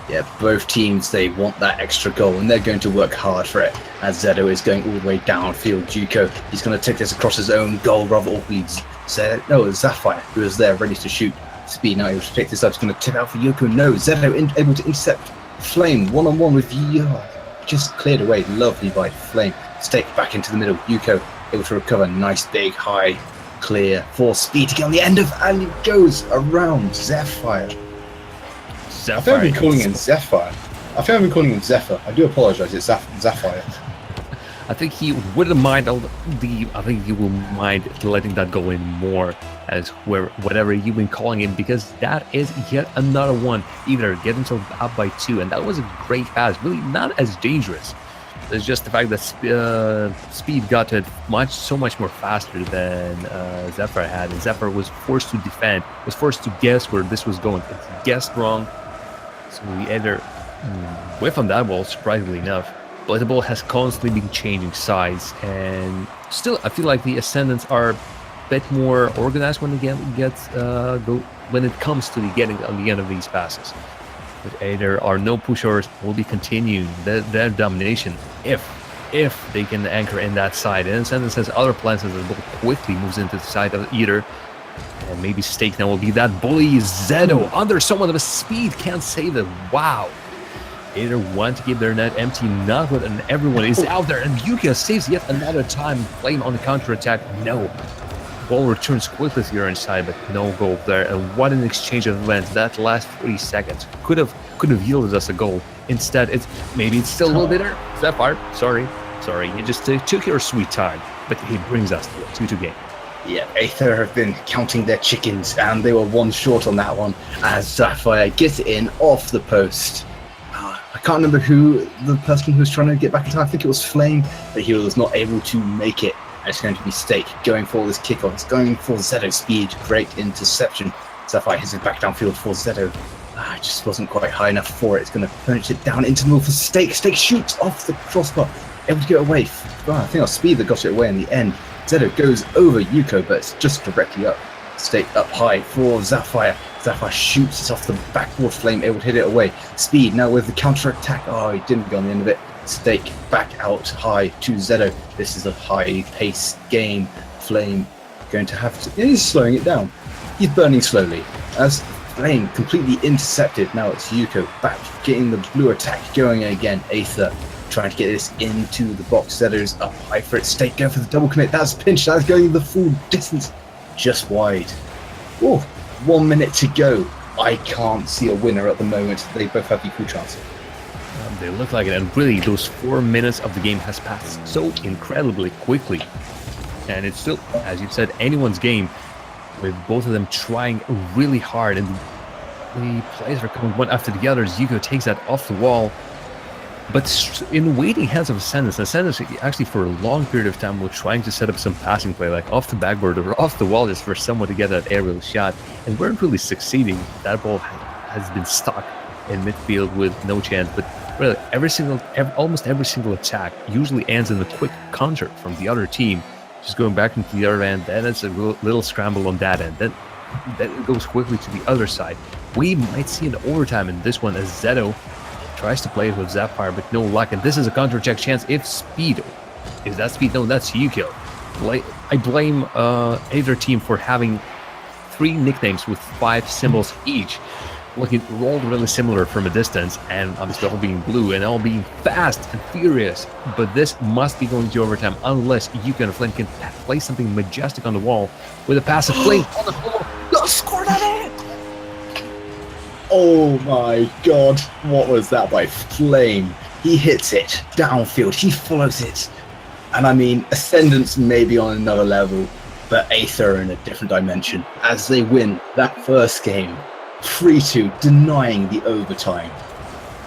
Yeah, both teams, they want that extra goal, and they're going to work hard for it, as Zedo is going all the way downfield. Yuko, he's going to take this across his own goal rather awkwardly. Zapfire, who is there ready to shoot. Speed now able to take this up. He's going to tip out for Yuko. No, Zedo able to intercept Flame one-on-one with Yuko. Just cleared away, lovely by Flame. Stake back into the middle. Yuko able to recover. Nice, big, high clear for Speed to get on the end of, and it goes around Zapfire. I think I've been calling him Zephyr. I do apologise. It's Zapfire. I think he wouldn't mind I think he will mind letting that go in more as whatever you've been calling him, because that is yet another one. Either get himself up by 2, and that was a great pass. Really not as dangerous. It's just the fact that Speed got to it so much more faster than Zephyr had, and Zephyr was forced to defend, was forced to guess where this was going. If he guessed wrong, so we either whiff on that ball, surprisingly enough, but the ball has constantly been changing sides, and still I feel like the Ascendants are a bit more organized when it comes to getting on the end of these passes. But there are no pushers, will be continuing their domination if they can anchor in that side. And Ascendants has other plans as the ball quickly moves into the side of either. And maybe Steak now will be that bully. Zedo under somewhat of a speed, can't save it. Wow. Either want to keep their net empty, not with, and everyone is out there, and Yukio saves yet another time. Flame on the counter-attack, no. Ball returns quickly to your inside, but no goal there. And what an exchange of events. That last 40 seconds could have yielded us a goal. Instead, it's still a little bitter. Zephyr, sorry, you just took your sweet time, but he brings us to a 2-2 game. Yeah, Aether have been counting their chickens, and they were one short on that one as Sapphire gets it in off the post. I can't remember who the person who was trying to get back in time. I think it was Flame, but he was not able to make it. And it's going to be Steak going for this kickoff. It's going for Zedo speed. Great interception. Sapphire hits it back downfield for Zedo. It just wasn't quite high enough for it. It's going to punch it down into the middle for Steak. Steak shoots off the crossbar, able to get away. I think it was Speed that got it away in the end. Zedo goes over Yuko, but it's just directly up. Steak up high for Sapphire. Sapphire shoots it off the backboard. Flame able to hit it away. Speed now with the counter attack. Oh, he didn't go on the end of it. Steak back out high to Zedo. This is a high pace game. Flame going to have to. He's slowing it down. He's burning slowly as Flame completely intercepted. Now it's Yuko back getting the blue attack going again. Aether trying to get this into the box. Zedo's up high for it. Steak going for the double commit. That's pinched. That's going the full distance. Just wide. Oh, 1 minute to go. I can't see a winner at the moment. They both have equal chances. They look like it, and really those 4 minutes of the game has passed so incredibly quickly. And it's still, as you said, anyone's game, with both of them trying really hard, and the plays are coming one after the other. Yuko takes that off the wall, but in waiting hands of Ascendance actually for a long period of time was trying to set up some passing play, like off the backboard or off the wall, just for someone to get that aerial shot, and weren't really succeeding. That ball has been stuck in midfield with no chance, but really almost every single attack usually ends in a quick counter from the other team, just going back into the other end. Then it's a little scramble on that end, then it goes quickly to the other side. We might see an overtime in this one as Zedo tries to play it with Zephyr, but no luck, and this is a counter-attack chance if Speed. Is that Speed? No, that's Yukio. I blame either team for having 3 nicknames with 5 symbols each, looking all really similar from a distance, and obviously all being blue and all being fast and furious. But this must be going to overtime unless Yukio and Flame can play something majestic on the wall with a pass of Flame on the floor. Score that in! Oh my god, what was that by Flame? He hits it downfield, he follows it. And I mean, Ascendance may be on another level, but Aether are in a different dimension as they win that first game 3-2, denying the overtime.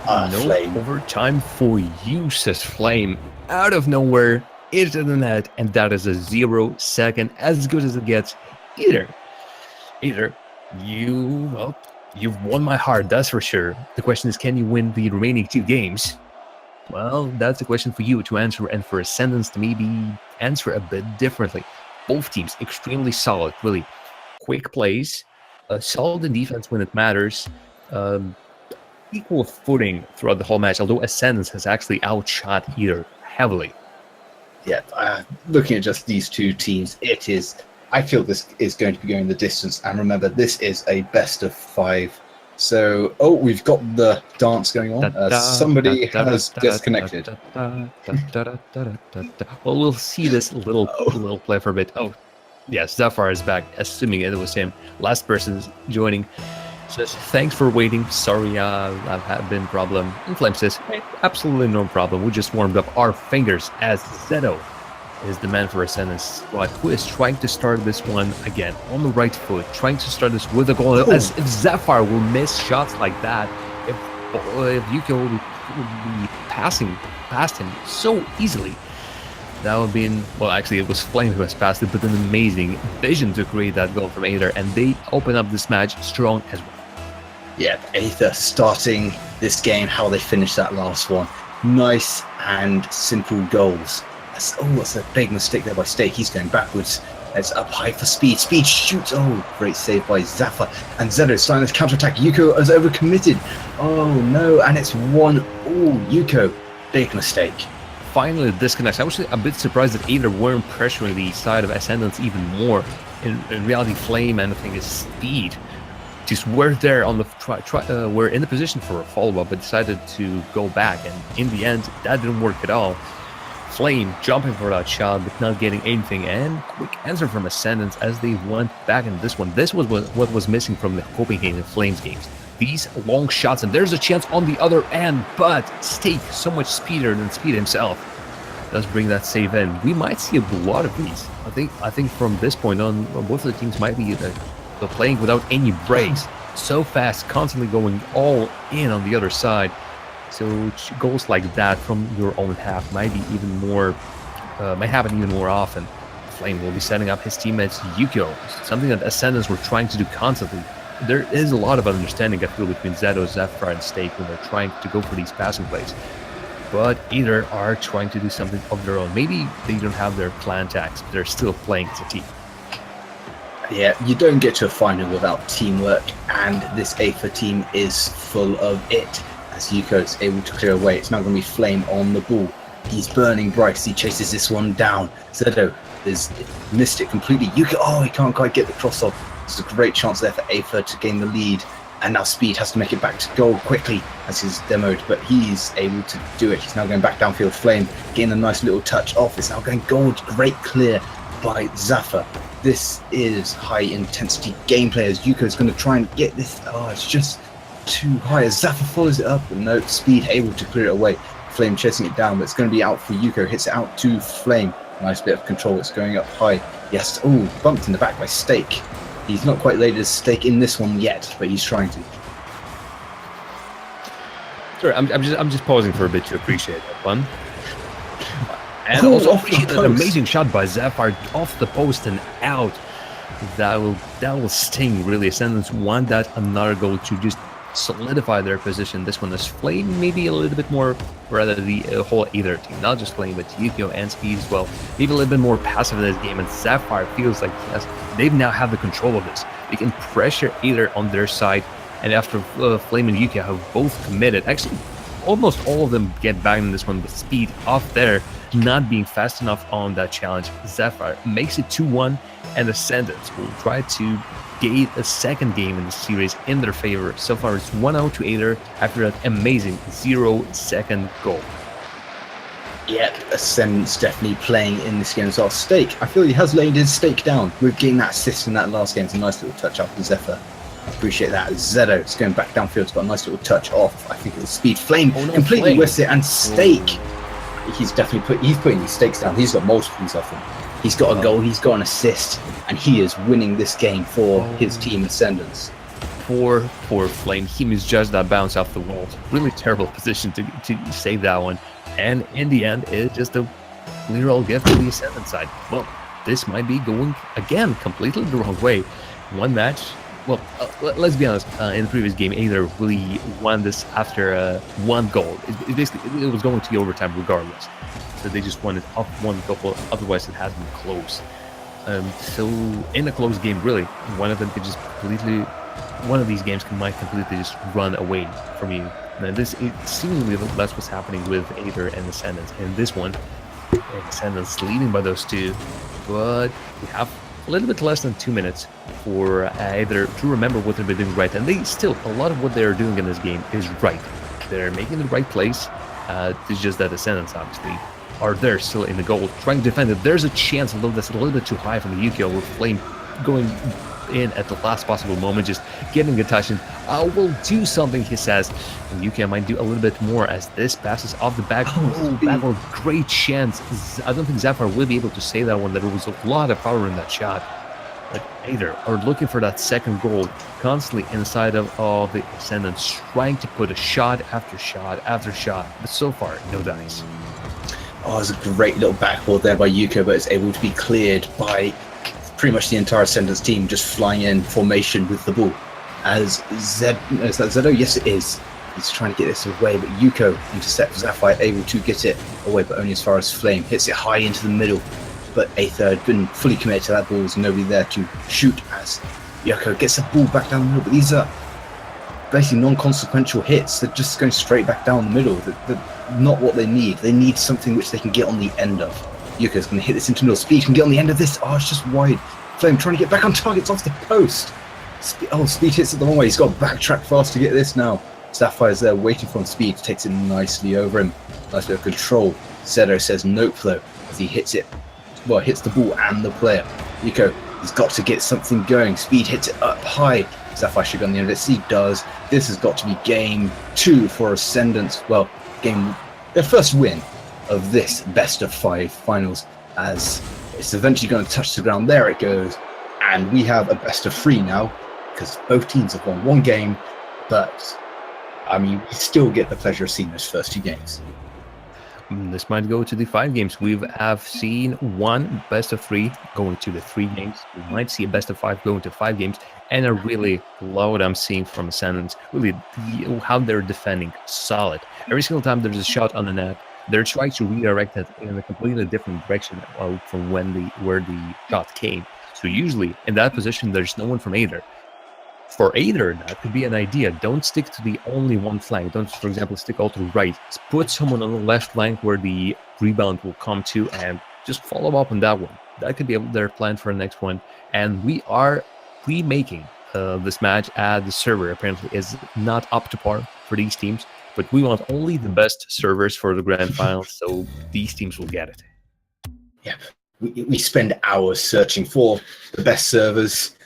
No Flame. overtime for you, says Flame. Out of nowhere, into the net, and that is a 0 second, as good as it gets. Either you've won my heart, that's for sure. The question is, can you win the remaining 2 games? Well, that's a question for you to answer, and for Ascendance to maybe answer a bit differently. Both teams extremely solid, really quick plays, solid in defense when it matters, equal footing throughout the whole match, although Ascendance has actually outshot either heavily. Yeah, looking at just these 2 teams, I feel this is going to be going the distance. And remember, this is a best of 5. So, we've got the dance going on. Somebody has disconnected. Well, we'll see this little play for a bit. Oh, yes, Zephyr is back, assuming it was him. Last person joining says, thanks for waiting. Sorry, I've had been a problem. And Flame says, hey, absolutely no problem. We just warmed up our fingers as Zedo is the man for Ascendance squad, who is trying to start this one again on the right foot, trying to start this with a goal. As if Zephyr will miss shots like that, if Yukio will be passing past him so easily, that would have been, well, actually it was Flame who has passed it, but an amazing vision to create that goal from Aether, and they open up this match strong as well. Yeah, Aether starting this game how they finished that last one. Nice and simple goals. That's a big mistake there by Steak. He's going backwards. It's up high for Speed. Speed shoots. Oh, great save by Zephyr. And Zedo starting this counter-attack. Yuko has overcommitted. Oh, no. And it's 1-0. Yuko, big mistake. Finally, the disconnect. I was a bit surprised that Aether weren't pressuring the side of Ascendance even more. in reality, Flame, anything is speed. Just were there on the were in the position for a follow-up, but decided to go back, and in the end, that didn't work at all. Flame jumping for that shot, but not getting anything, and quick answer from Ascendance as they went back in this one. This was what was missing from the Copenhagen Flames games. These long shots, and there's a chance on the other end, but Stake, so much speedier than Speed himself, does bring that save in. We might see a lot of these. I think from this point on, both of the teams might be playing without any breaks, so fast, constantly going all in on the other side. So goals like that from your own half might be even more, might happen even more often. Flame will be setting up his teammates Yukio, something that Ascendants were trying to do constantly. There is a lot of understanding, I feel, between Zedo, Zephyr, and Stake when they're trying to go for these passing plays. But either are trying to do something of their own. Maybe they don't have their clan tags, but they're still playing as a team. Yeah, you don't get to a final without teamwork, and this Aether team is full of it. As Yuko is able to clear away, it's now going to be Flame on the ball. He's burning bright as he chases this one down. Zedo has missed it completely. Yuko, he can't quite get the cross off. It's a great chance there for Aether to gain the lead. And now Speed has to make it back to goal quickly as he's demoed, but he's able to do it. He's now going back downfield. Flame getting a nice little touch off. It's now going gold. Great clear by Zephyr. This is high intensity gameplay as Yuko is going to try and get this. Oh, it's just too high as Zephyr follows it up, and no, Speed able to clear it away. Flame chasing it down, but it's going to be out for Yuko. Hits it out to Flame. Nice bit of control. It's going up high. Yes. Oh, bumped in the back by Stake. He's not quite laid his Stake in this one yet, but he's trying to. Sorry, I'm just pausing for a bit to appreciate that one. And Oh, also off the appreciate that post. amazing shot by Zephyr off the post and out. That will sting really. Ascendants want that another goal to just solidify their position. This one is Flame, maybe a little bit more, rather the whole Aether team, not just Flame, but Yukio and Speed as well. Maybe a little bit more passive in this game, and Zephyr feels like they've now have the control of this. They can pressure Aether on their side, and after Flame and Yukio have both committed, actually almost all of them get back in this one with Speed off there, not being fast enough on that challenge. Zephyr makes it 2-1, and Ascendants will try to gain a second game in the series in their favor. So far it's 1-0 to Aether after that amazing 0-second goal. Yep, Ascendant's definitely playing in this game as well. Stake, I feel he has laid his Stake down with getting that assist in that last game. It's a nice little touch after Zephyr. I appreciate that. Zedo, it's going back downfield. It's got a nice little touch off. I think it was Speed. Flame completely Flame. whiffs it, and Stake. He's definitely putting these stakes down. He's got multiples of them. He's got a goal, he's got an assist, and he is winning this game for his team Ascendants. Poor Flame. He misjudged that bounce off the wall. Really terrible position to save that one. And in the end, it's just a clear all gift to the Ascendant side. Well, this might be going, again, completely the wrong way. One match. Well, let's be honest. In the previous game, Aether really won this after one goal. It was going to the overtime regardless. So they just won it off one goal. Otherwise, it has been close. So in a close game, really, one of them could just completely. One of these games might completely just run away from you. And seemingly that's what's happening with Aether and Ascendants. And this one, Ascendants leading by those two, but we have a little bit less than 2 minutes for Aether to remember what they've been doing right. And they still, a lot of what they're doing in this game is right. They're making the right plays. It's just that Ascendants obviously are there still in the goal, trying to defend it. There's a chance that's a little bit too high from the Yukio, with Flame going in at the last possible moment, just getting a touch, and will do something, he says. And Yukio might do a little bit more as this passes off the back. That was a great chance. I don't think Zephyr will be able to save that one. There was a lot of power in that shot. But Aether are looking for that second goal, constantly inside of the Ascendants, trying to put a shot after shot after shot. But so far, no dice. Oh, it's a great little backboard there by Yuko, but it's able to be cleared by pretty much the entire Ascendants team, just flying in formation with the ball. Is that Zedo? Yes, it is. He's trying to get this away, but Yuko intercepts Zephyr, able to get it away, but only as far as Flame. Hits it high into the middle, but Aether had been fully committed to that ball. There's nobody there to shoot as Yuko gets the ball back down the middle, but these are basically non-consequential hits. They're just going straight back down the middle. They're not what they need. They need something which they can get on the end of. Yuko's going to hit this into middle. Speed can get on the end of this. Oh, it's just wide. Flame trying to get back on targets off the post. Speed hits it the wrong way. He's got to backtrack fast to get this now. Sapphire's there waiting for him. Speed takes it nicely over him. Nice bit of control. Zedo says nope though, as he hits it. Well, hits the ball and the player. Yuko, he's got to get something going. Speed hits it up high. Sapphire should be on the end of it. He does. This has got to be game 2 for Ascendance. Well, their first win of this best of 5 finals, as it's eventually going to touch the ground. There it goes. And we have a best of 3 now, because both teams have won 1 game, but I mean, we still get the pleasure of seeing those first 2 games. This might go to the 5 games. We have seen 1 best of 3 going to the 3 games. We might see a best of 5 going to 5 games. And I really love what I'm seeing from Ascendance. Really, how they're defending. Solid. Every single time there's a shot on the net, they're trying to redirect it in a completely different direction from where the shot came. So usually, in that position, there's no one from Aether. For Aether, that could be an idea. Don't stick to the only one flank. Don't, for example, stick all to the right. Put someone on the left flank where the rebound will come to and just follow up on that one. That could be their plan for the next one. And we are remaking this match as the server apparently is not up to par for these teams. But we want only the best servers for the grand final, so these teams will get it. Yeah, we spend hours searching for the best servers.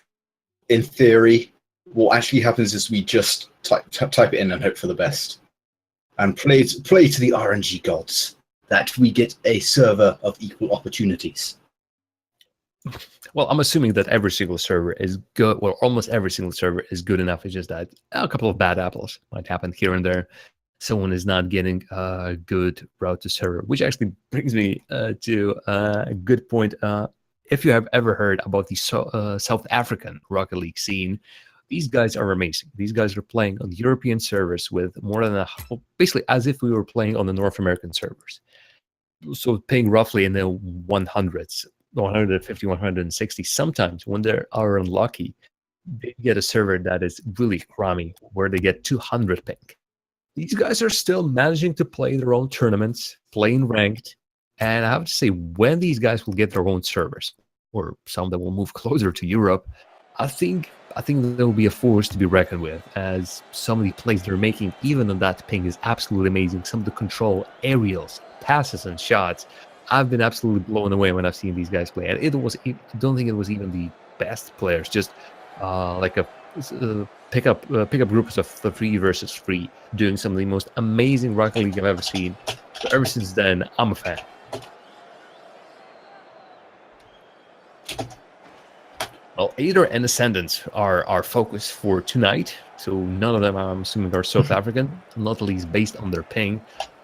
In theory, what actually happens is we just type it in and hope for the best, and play to the RNG gods that we get a server of equal opportunities. Well, I'm assuming that every single server is good. Well, almost every single server is good enough. It's just that a couple of bad apples might happen here and there. Someone is not getting a good route to server, which actually brings me to a good point. If you have ever heard about the South African Rocket League scene, these guys are amazing. These guys are playing on European servers with more than basically as if we were playing on the North American servers. So paying roughly in the 100s, 150, 160. Sometimes when they are unlucky, they get a server that is really crummy, where they get 200 ping. These guys are still managing to play their own tournaments, playing ranked, and I have to say, when these guys will get their own servers, or some that will move closer to Europe, I think there will be a force to be reckoned with, as some of the plays they're making, even on that ping, is absolutely amazing. Some of the control, aerials, passes, and shots, I've been absolutely blown away when I've seen these guys play. And I don't think it was even the best players, just like a pick up groups of 3 versus 3, doing some of the most amazing Rocket League I've ever seen. So ever since then, I'm a fan. Well, Aether and Ascendance are our focus for tonight. So none of them, I'm assuming, are South African, not least based on their ping.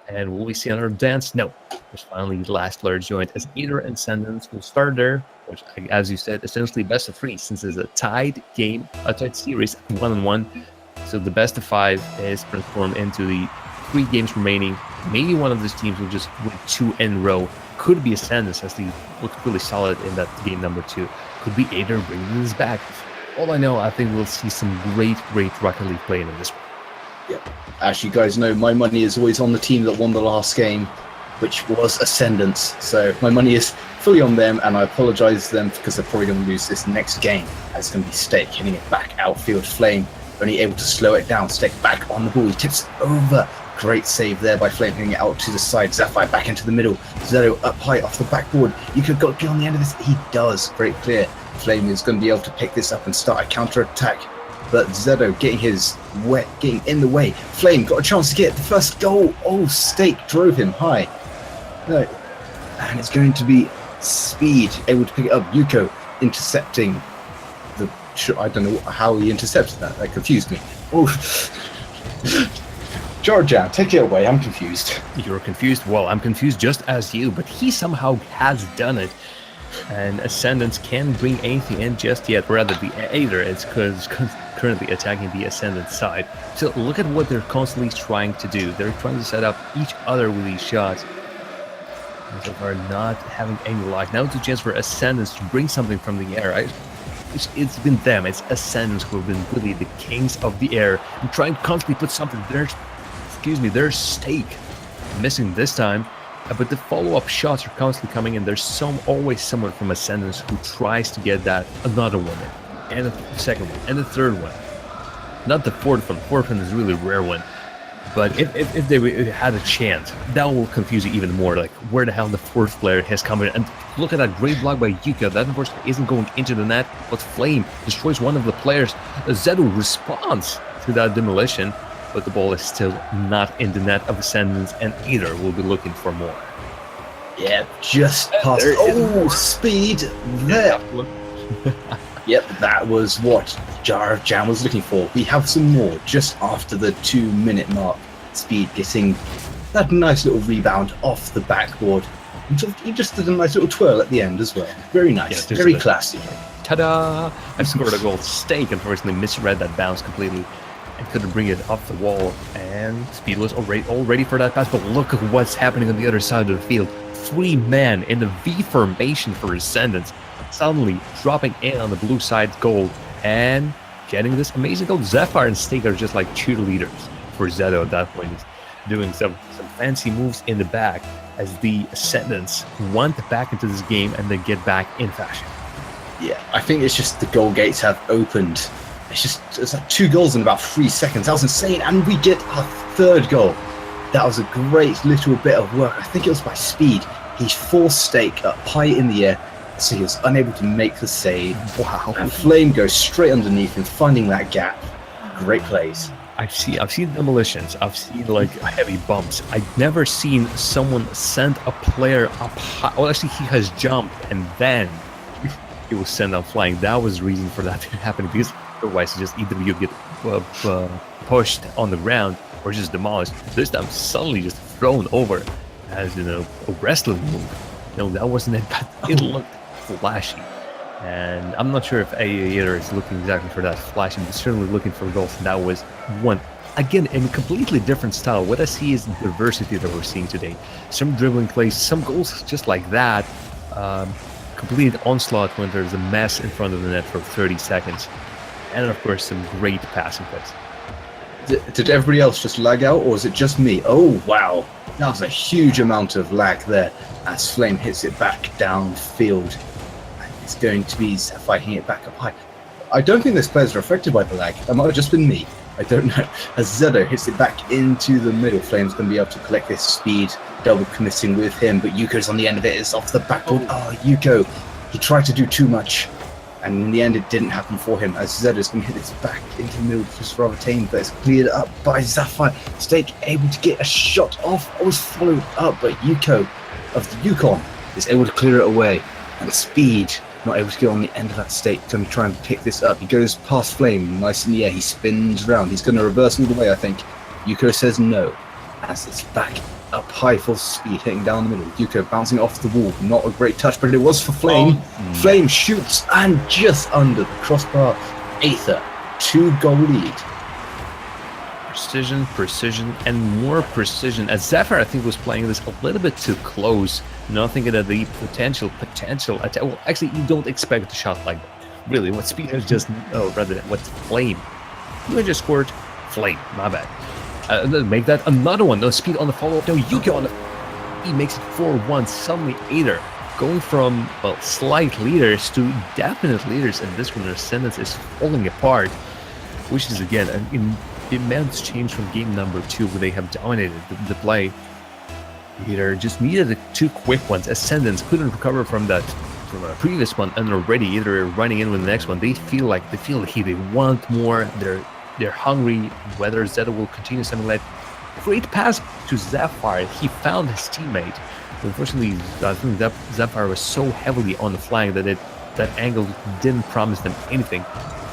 And will we see another dance? No. There's finally the last player joined, as Aether and Ascendance will start there, which, as you said, essentially best of 3, since it's a tied game, a tied series, 1-1. So the best of 5 is transformed into the 3 games remaining. Maybe one of these teams will just win 2 in a row. Could be Ascendance, as they looked really solid in that game number 2. Could be Aether bringing this back. All I know, I think we'll see some great Rocket League playing in this one. Yeah. As you guys know, my money is always on the team that won the last game, which was Ascendance. So my money is fully on them, and I apologize to them because they're probably going to lose this next game. It's going to be Stake hitting it back outfield. Flame only able to slow it down. Stake back on the ball. He tips it over. Great save there by Flame, hitting it out to the side. Sapphire back into the middle. Zedo up high off the backboard. You could get on the end of this. He does. Great clear. Flame is going to be able to pick this up and start a counter attack. But Zedo getting in the way. Flame got a chance to get the first goal. Oh, Stake drove him high. No. And it's going to be Speed able to pick it up. Yuko intercepting the... I don't know how he intercepted that. That confused me. Oh. Georgia, take it away. I'm confused. You're confused? Well, I'm confused just as you, but he somehow has done it. And Ascendance can't bring anything in just yet. Rather, the Aether is currently attacking the Ascendance side. So look at what they're constantly trying to do. They're trying to set up each other with these shots. And so far, not having any luck. Now it's a chance for Ascendance to bring something from the air. It's been them. It's Ascendance who have been really the kings of the air and trying to constantly put something there. There's Stake missing this time. But the follow-up shots are constantly coming in. There's always someone from Ascendance who tries to get that another one in, and the second one, and the third one. Not the fourth one. The fourth one is a really rare one. But if they had a chance, that will confuse you even more. Like, where the hell the fourth player has come in? And look at that great block by Yuko. That unfortunately isn't going into the net, but Flame destroys one of the players. Zedu responds to that demolition, but the ball is still not in the net of Ascendance, and either will be looking for more. Yeah, just past. Oh, speed there. Yep, that was what Jar of Jam was looking for. We have some more just after the 2-minute mark. Speed getting that nice little rebound off the backboard. He just did a nice little twirl at the end as well. Very nice, very classy. Ta-da! I've scored a goal. Stake unfortunately misread that bounce completely and couldn't bring it off the wall. And Speed was all ready for that pass, but look at what's happening on the other side of the field. 3 men in the V formation for Ascendance, suddenly dropping in on the blue side goal and getting this amazing goal. Zephyr and Stake are just like cheerleaders for Zedo at that point, doing some fancy moves in the back as the Ascendants want back into this game and then get back in fashion. Yeah, I think it's just the goal gates have opened. It's like 2 goals in about 3 seconds. That was insane, and we get our 3rd goal. That was a great little bit of work. I think it was by Speed. He forced Stake up high in the air, so he was unable to make the save. Wow. And Flame goes straight underneath him, finding that gap. Great plays. I've seen demolitions. I've seen like heavy bumps. I've never seen someone send a player up high. Well, actually, he has jumped and then he was sent up flying. That was the reason for that to happen, because otherwise, just either you get pushed on the ground or just demolished. This time, suddenly just thrown over as a wrestling move. No, that wasn't it, but it looked flashy. And I'm not sure if AEA is looking exactly for that flashy, but certainly looking for goals. And that was one. Again, in a completely different style. What I see is the diversity that we're seeing today. Some dribbling plays, some goals just like that. Completed onslaught when there's a mess in front of the net for 30 seconds. And of course, some great passing plays. Did everybody else just lag out, or was it just me? Oh, wow. That was a huge amount of lag there as Flame hits it back downfield. And it's going to be Zephyr hitting it back up high. I don't think those players are affected by the lag. It might have just been me. I don't know. As Zedo hits it back into the middle, Flame's going to be able to collect this Speed, double committing with him, but Yuko's on the end of it. It's off the backboard. Oh, Yuko. He tried to do too much. And in the end, it didn't happen for him, as Zedo's going to hit this back into the middle, just rather tame, but it's cleared up by Zephyr. Stake able to get a shot off, was followed up, but Yuko of the Yukon is able to clear it away. And Speed not able to get on the end of that Stake, going to try and pick this up. He goes past Flame, nice in the air, he spins around. He's going to reverse all the way, I think. Yuko says no, as it's back up high, full speed, hitting down the middle. Yuko bouncing off the wall. Not a great touch, but it was for Flame. Flame shoots, and just under the crossbar, Aether, 2-goal lead. Precision, and more precision. As Zephyr, I think, was playing this a little bit too close, not thinking that the potential attack. Well, actually, you don't expect a shot like that. Really, what Speed has just, rather than what's Flame. You just scored Flame, my bad. Make that another one. No, Speed on the follow-up. No, Yuki on the... He makes it 4-1. Suddenly, Aether going from, well, slight leaders to definite leaders, and this one, their Ascendance is falling apart, which is, again, an immense change from game number 2, where they have dominated the play. Aether just needed 2 quick ones. Ascendance couldn't recover from that, from a previous one, and already Aether running in with the next one. They feel the heat. They want more. They're hungry. Whether Zedo will continue something like great pass to Zephyr. He found his teammate. Unfortunately, I think that Zephyr was so heavily on the flank that that angle didn't promise them anything.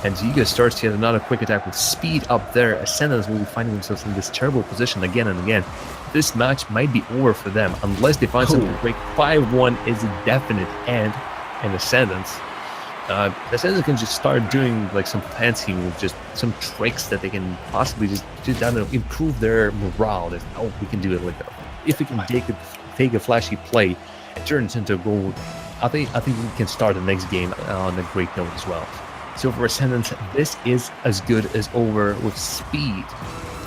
And Ziga starts yet another quick attack with Speed up there. Ascendants will be finding themselves in this terrible position again and again. This match might be over for them unless they find something to break. 5-1 is a definite end in Ascendants. Ascendants can just start doing like some fancy moves, just some tricks that they can possibly just improve their morale. That, we can do it like that. If we can take a flashy play and turn it into a goal, I think we can start the next game on a great note as well. So for Ascendants, this is as good as over with Speed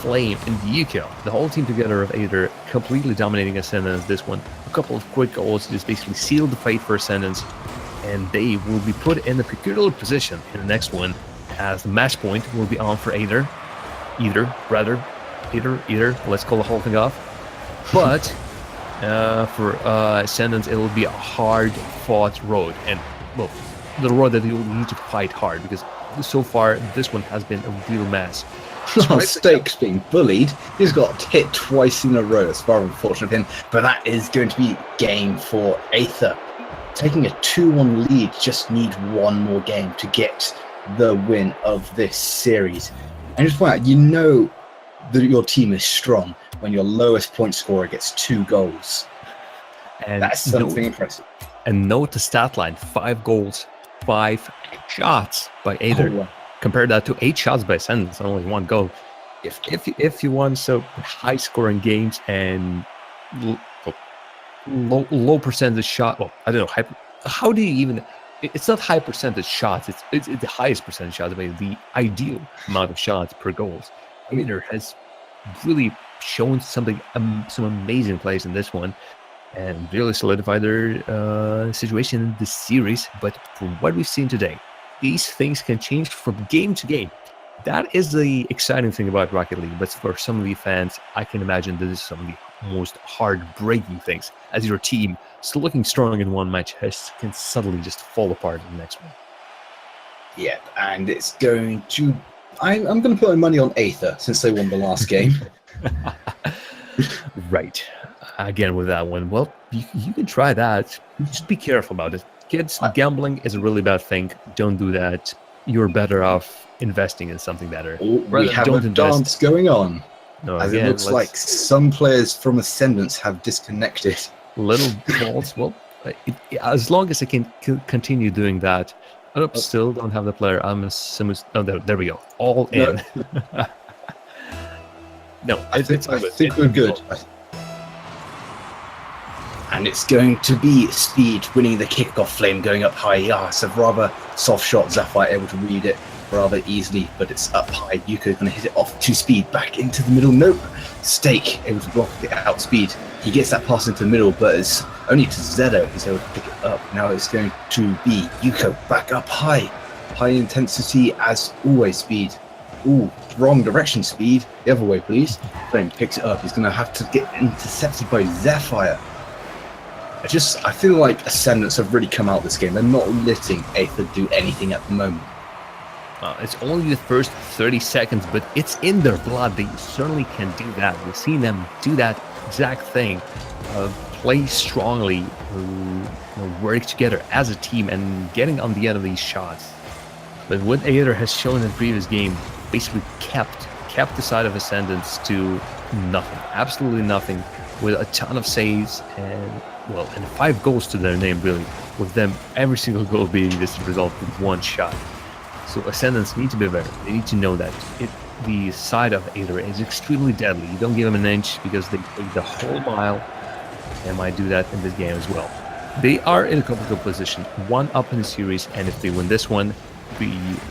Flame, and Yuko. The whole team together of Aether completely dominating Ascendance this one. A couple of quick goals just basically sealed the fate for Ascendance, and they will be put in a peculiar position in the next one, as the match point will be on for Aether. Either, let's call the whole thing off. But for Ascendance, it will be a hard-fought road, and well, the road that you will need to fight hard, because so far this one has been a real mess. Stakes being bullied. He's got hit twice in a row. It's far unfortunate of him, but that is going to be game for Aether. Taking a 2-1 lead, just need one more game to get the win of this series. And just point out, you know that your team is strong when your lowest point scorer gets 2 goals. And that's something impressive. And note the stat line: 5 goals, 5 shots by Aether. Oh, wow. Compare that to 8 shots by Ascendance, only 1 goal. If you want so high scoring games and low percentage shot, well, I don't know, how do you even? It's not high percentage shots. It's the highest percentage shots, but the ideal amount of shots per goals. Aether has really shown some amazing plays in this one, and really solidified their situation in this series. But from what we've seen today, these things can change from game to game. That is the exciting thing about Rocket League. But for some of the fans, I can imagine this is some of the most heartbreaking things, as your team, still looking strong in one match, can suddenly just fall apart in the next one. Yeah, and it's going to... I'm going to put my money on Aether, since they won the last game. Right. Again, with that one, well, you can try that. Just be careful about it. Kids, gambling is a really bad thing. Don't do that. You're better off investing in something better. We have a dance going on. No, as again, it looks like some players from Ascendance have disconnected. Little balls. Well, as long as I can continue doing that. Still don't have the player. I'm assuming. Oh, there we go. All in. No, I think we're good. And it's going to be Speed winning the kickoff. Flame going up high. Yeah, it's a rather soft shot. Zafire able to read it rather easily, but it's up high. Yuko going to hit it off to Speed, back into the middle. Nope. Stake able to block it out. Speed. He gets that pass into the middle, but it's only to Zedo who's able to pick it up. Now it's going to be Yuko back up high. High intensity as always. Speed. Ooh, wrong direction. Speed. The other way, please. Flame picks it up. He's going to have to get intercepted by Zephyr. I feel like Ascendance have really come out this game. They're not letting Aether do anything at the moment. It's only the first 30 seconds, but it's in their blood. They certainly can do that. We've seen them do that exact thing. Play strongly, work together as a team, and getting on the end of these shots. But what Aether has shown in the previous game basically kept the side of Ascendance to nothing. Absolutely nothing. With a ton of saves and 5 goals to their name, really, with them every single goal being this result with 1 shot. So Ascendance need to be better. They need to know that the side of Aether is extremely deadly. You don't give them an inch because they take the whole mile, and might do that in this game as well. They are in a comfortable position, 1 up in the series, and if they win this one,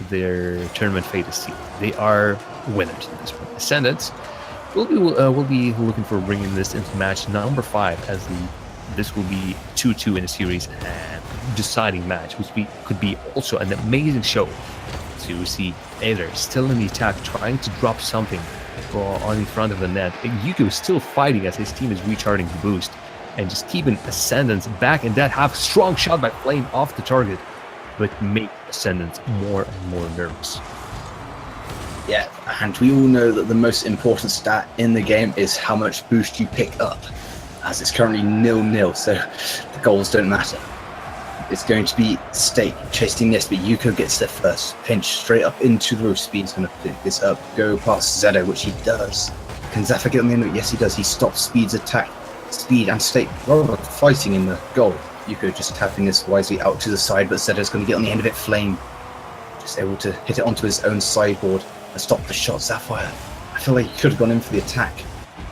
their tournament fate is sealed. They are winners in this one. Ascendance will be looking for bringing this into match number 5, as this will be 2-2 in a series and deciding match, which could be also an amazing show to see Aether still in the attack, trying to drop something on in front of the net. Yuko is still fighting as his team is recharging the boost and just keeping Ascendance back, and that half strong shot by Flame off the target, but make Ascendance more and more nervous. Yeah, and we all know that the most important stat in the game is how much boost you pick up, as it's currently 0-0, so the goals don't matter. It's going to be Stake chasing this, but Yuko gets there first. Pinch straight up into the roof. Speed's going to pick this up, go past Zedo, which he does. Can Zephyr get on the end of it? Yes, he does. He stops Speed's attack. Speed and Stake rather fighting in the goal. Yuko just tapping this wisely out to the side, but Zedo's going to get on the end of it. Flame just able to hit it onto his own sideboard and stop the shot. Zephyr, I feel like he could have gone in for the attack.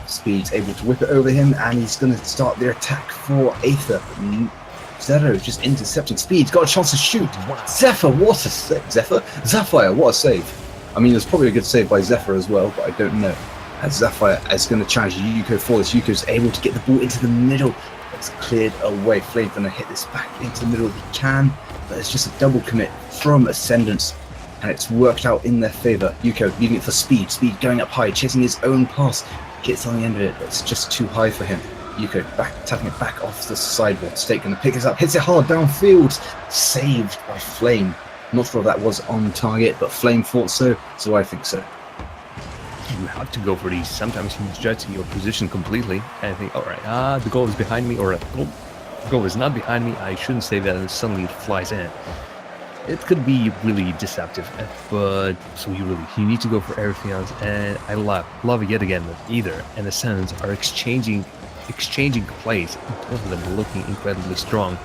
Speed's able to whip it over him, and he's going to start the attack for Aether. Zedo just intercepting. Speed's got a chance to shoot. Zephyr, what a save. Zephyr, what a save. I mean, there's probably a good save by Zephyr as well, but I don't know. as Sapphire is going to challenge Yuko for this. Yuko's able to get the ball into the middle. It's cleared away. Flame's going to hit this back into the middle if he can, but it's just a double commit from Ascendance, and it's worked out in their favour. Yuko needing it for speed. Speed going up high, chasing his own pass. Gets on the end of it, but it's just too high for him. Yuko tapping it back off the sideboard. Stake going to pick this up, hits it hard downfield. Saved by Flame. Not sure if that was on target, but Flame thought so I think so. You have to go for these. Sometimes you judge your position completely and think, all right, the goal is behind me, or the goal is not behind me. I shouldn't say that, and suddenly it flies in. It could be really deceptive, but so you need to go for everything else. And I love yet again that either and Ascendance are exchanging plays, both of them looking incredibly strong.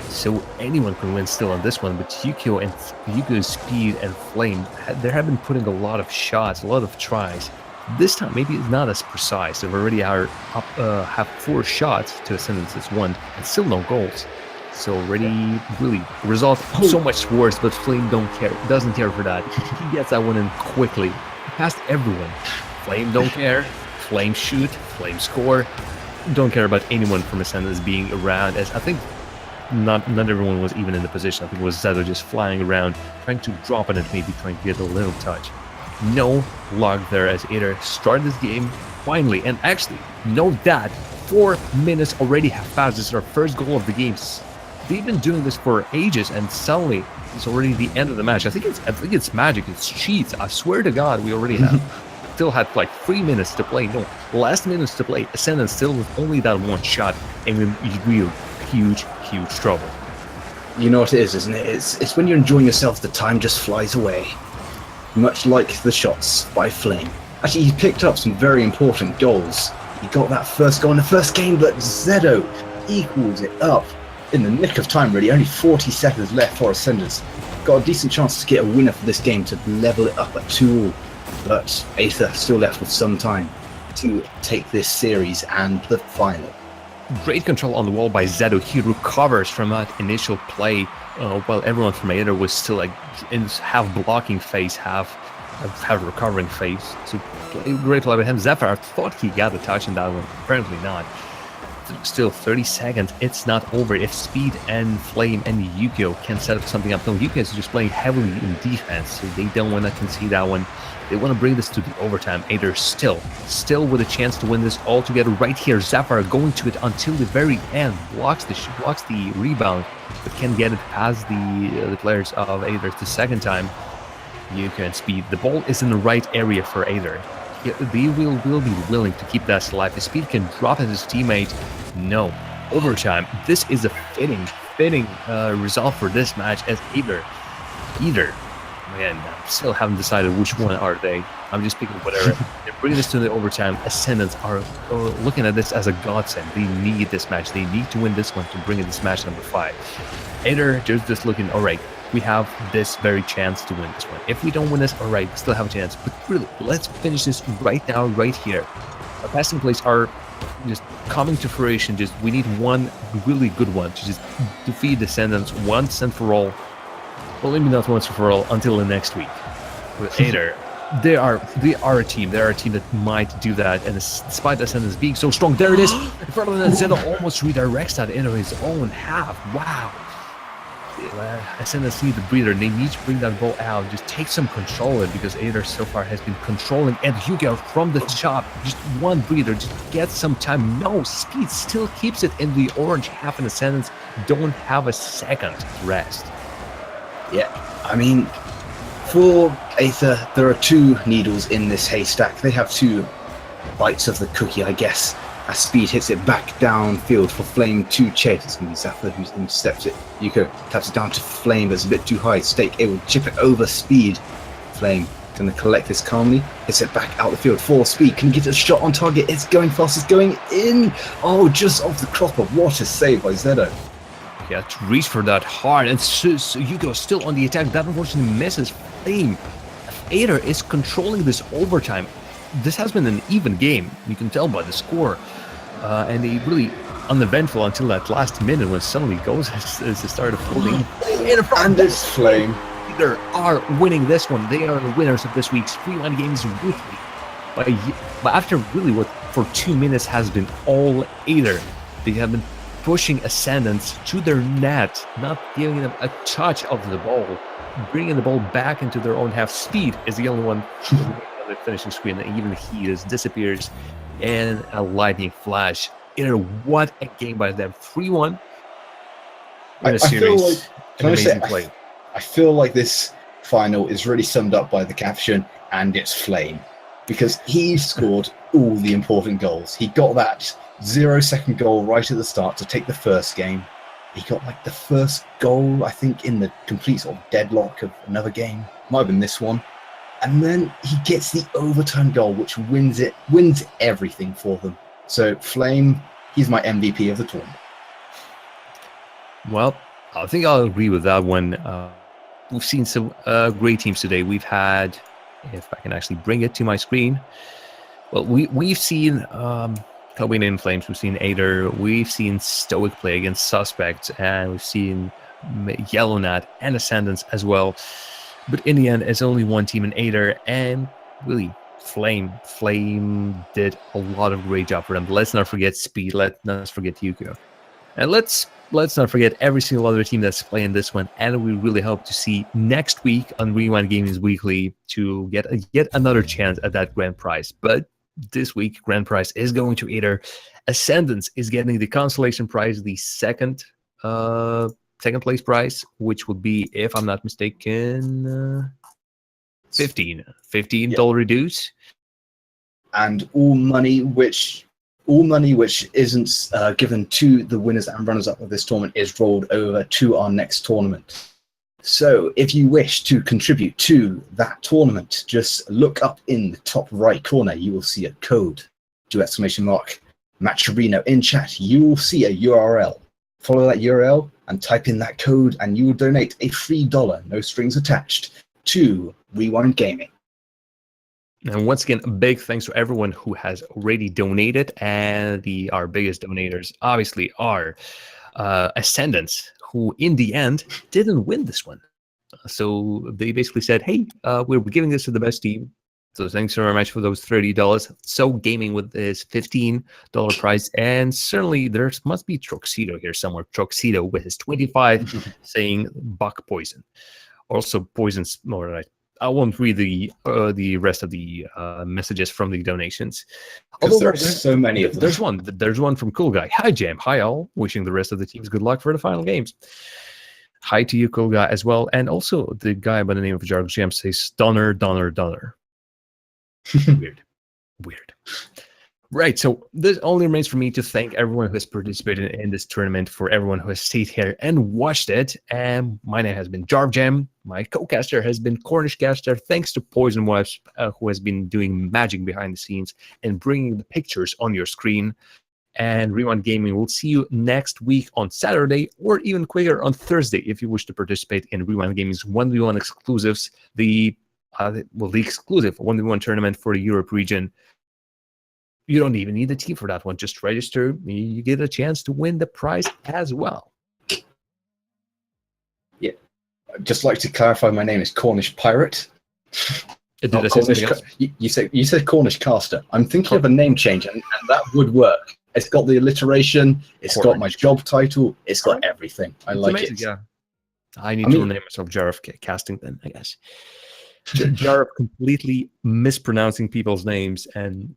So anyone can win still on this one, but Yuko's speed and Flame, they have been putting a lot of shots, a lot of tries. This time maybe it's not as precise. They've already have 4 shots to Ascendance's 1 and still no goals. So already really result so much worse, but Flame doesn't care for that. He gets that one in quickly. Past everyone. Flame don't care. Flame shoot. Flame score. Don't care about anyone from Ascendance being around, as I think not everyone was even in the position. I think it was Zeto just flying around, trying to drop it and maybe trying to get a little touch. No luck there as Aether started this game finally, and actually note that 4 minutes already have passed. This is our first goal of the game. They've been doing this for ages, and suddenly it's already the end of the match. I think it's magic. It's cheats. I swear to God, we already have still had like 3 minutes to play. No, last minutes to play. Ascendance still with only that one shot, and we're huge trouble. You know what it is, isn't it? It's when you're enjoying yourself, the time just flies away. Much like the shots by Flame. Actually, he picked up some very important goals. He got that first goal in the first game, but Zeto equals it up in the nick of time, really. Only 40 seconds left for Ascendance. Got a decent chance to get a winner for this game to level it up at 2-2. But Aether still left with some time to take this series and the final. Great control on the wall by Zeto. He recovers from that initial play while everyone from Aether was still like in half blocking phase, half recovering phase. So great play by him. Zephyr, I thought he got a touch in that one. Apparently not. Still 30 seconds. It's not over. If Speed and Flame and Yuko can set up something up. No, Yuko is just playing heavily in defense, so they don't want to concede that one. They want to bring this to the overtime. Aether still with a chance to win this all together right here. Zephyr going to it until the very end. Blocks the rebound, but can get it past the players of Aether the second time. Yuko and Speed. The ball is in the right area for Aether. They will be willing to keep that alive. If Speed can drop at his teammate, no. Overtime. This is a fitting result for this match, as Aether, man, I still haven't decided which one are they. I'm just picking whatever. They're bringing this to the overtime. Ascendants are looking at this as a godsend. They need this match. They need to win this one to bring in this match number 5. Aether just looking, all right, we have this very chance to win this one. If we don't win this, all right, we still have a chance. But really, let's finish this right now, right here. Our passing plays are just coming to fruition. Just we need one really good one to just defeat Descendants once and for all. Well, maybe not once and for all until the next week. With Aether, they are a team. They're a team that might do that. And despite Descendants being so strong, there it is. In front of them, Zeto almost redirects that into his own half. Wow. Ascendants need the breather. They need to bring that ball out. Just take some control of it, because Aether so far has been controlling. And Yuko from the top, just one breather, just get some time. No, Speed still keeps it in the orange half, and Ascendants don't have a second rest. Yeah, I mean, for Aether, there are 2 needles in this haystack. They have 2 bites of the cookie, I guess. As Speed hits it back downfield for Flame to chase. It's going to be Zephyr who intercepts it. Yuko taps it down to Flame, but it's a bit too high. Stake able to chip it over Speed. Flame going to collect this calmly. Hits it back out the field for Speed. Can he get a shot on target? It's going fast. It's going in. Oh, just off the cropper. What a save by Zeto. Yeah, to reach for that hard, and so Yuko still on the attack. That unfortunately misses Flame. Aether is controlling this overtime. This has been an even game. You can tell by the score. And they really uneventful until that last minute when suddenly goes as they started holding in front. And it's Flame. They are winning this one. They are the winners of this week's Free Line Games Weekly. But after really what for 2 minutes has been all Aether, they have been pushing Ascendants to their net, not giving them a touch of the ball, bringing the ball back into their own half. Speed is the only one on the finishing screen, and even he just disappears in a lightning flash. Aether, what a game by them! 3-1 in a series. An amazing play. I feel like this final is really summed up by the caption, and it's Flame, because he scored all the important goals. He got that 0-second goal right at the start to take the first game. He got like the first goal, I think, in the complete sort of deadlock of another game. Might have been this one. And then he gets the overtime goal, which wins everything for them. So Flame, he's my MVP of the tournament. Well, I think I'll agree with that one. We've seen some great teams today. We've had, if I can actually bring it to my screen, well, we've seen Copenhagen Flames, we've seen Aether, we've seen Stoic play against Suspects, and we've seen Yellowknot and Ascendants as well. But in the end, it's only one team in Aether, and really, Flame did a lot of great job for them. Let's not forget Speed, let's not forget Yuko. And let's not forget every single other team that's playing this one, and we really hope to see next week on Rewind Gaming's Weekly to get yet another chance at that grand prize. But this week, grand prize is going to Aether. Ascendance is getting the consolation prize, the second place prize, which would be, if I'm not mistaken, $15 reduce, and all money which isn't given to the winners and runners-up of this tournament is rolled over to our next tournament. So if you wish to contribute to that tournament, just look up in the top right corner. You will see a code, !Matcherino in chat. You will see a URL. Follow that URL and type in that code, and you will donate a free $1, no strings attached, to Rewind Gaming. And once again, a big thanks to everyone who has already donated. And our biggest donators, obviously, are Ascendants, who in the end didn't win this one. So they basically said, hey, we're giving this to the best team. So thanks very much for those $30. So Gaming with this $15 prize. And certainly there must be Troxito here somewhere. Troxito with his 25 saying Buck Poison. Also Poison's more right. I won't read the rest of the messages from the donations. Although there's so many of them. There's one from Cool Guy. Hi, Jam. Hi, all. Wishing the rest of the teams good luck for the final games. Hi to you, Cool Guy, as well. And also the guy by the name of Jarvis Jam says, Donner. Weird. Right, so this only remains for me to thank everyone who has participated in this tournament, for everyone who has stayed here and watched it. And my name has been Jarv Jam. My co-caster has been Cornish Caster. Thanks to Poison Wasp, who has been doing magic behind the scenes and bringing the pictures on your screen. And Rewind Gaming will see you next week on Saturday, or even quicker on Thursday if you wish to participate in Rewind Gaming's 1v1 exclusives, the exclusive 1v1 tournament for the Europe region. You don't even need a team for that one. Just register. You get a chance to win the prize as well. Yeah. I'd just like to clarify, my name is Cornish Pirate. You said Cornish Caster. I'm thinking of a name change, and that would work. It's got the alliteration. It's got my job title. It's got everything. I like amazing, it. Yeah. I need to name myself Jarv Casting then, I guess. Jarv completely mispronouncing people's names, and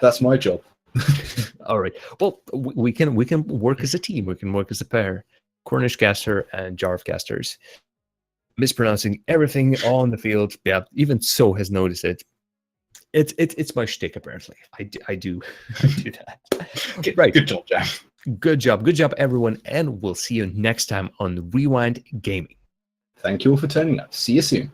that's my job. All right. Well, we can work as a team. We can work as a pair. Cornish Caster and Jarv Casters. Mispronouncing everything on the field. Yeah, even So has noticed it. It's my shtick, apparently. I do that. Right. Good job, Jam. Good job, everyone. And we'll see you next time on Rewind Gaming. Thank you all for turning up. See you soon.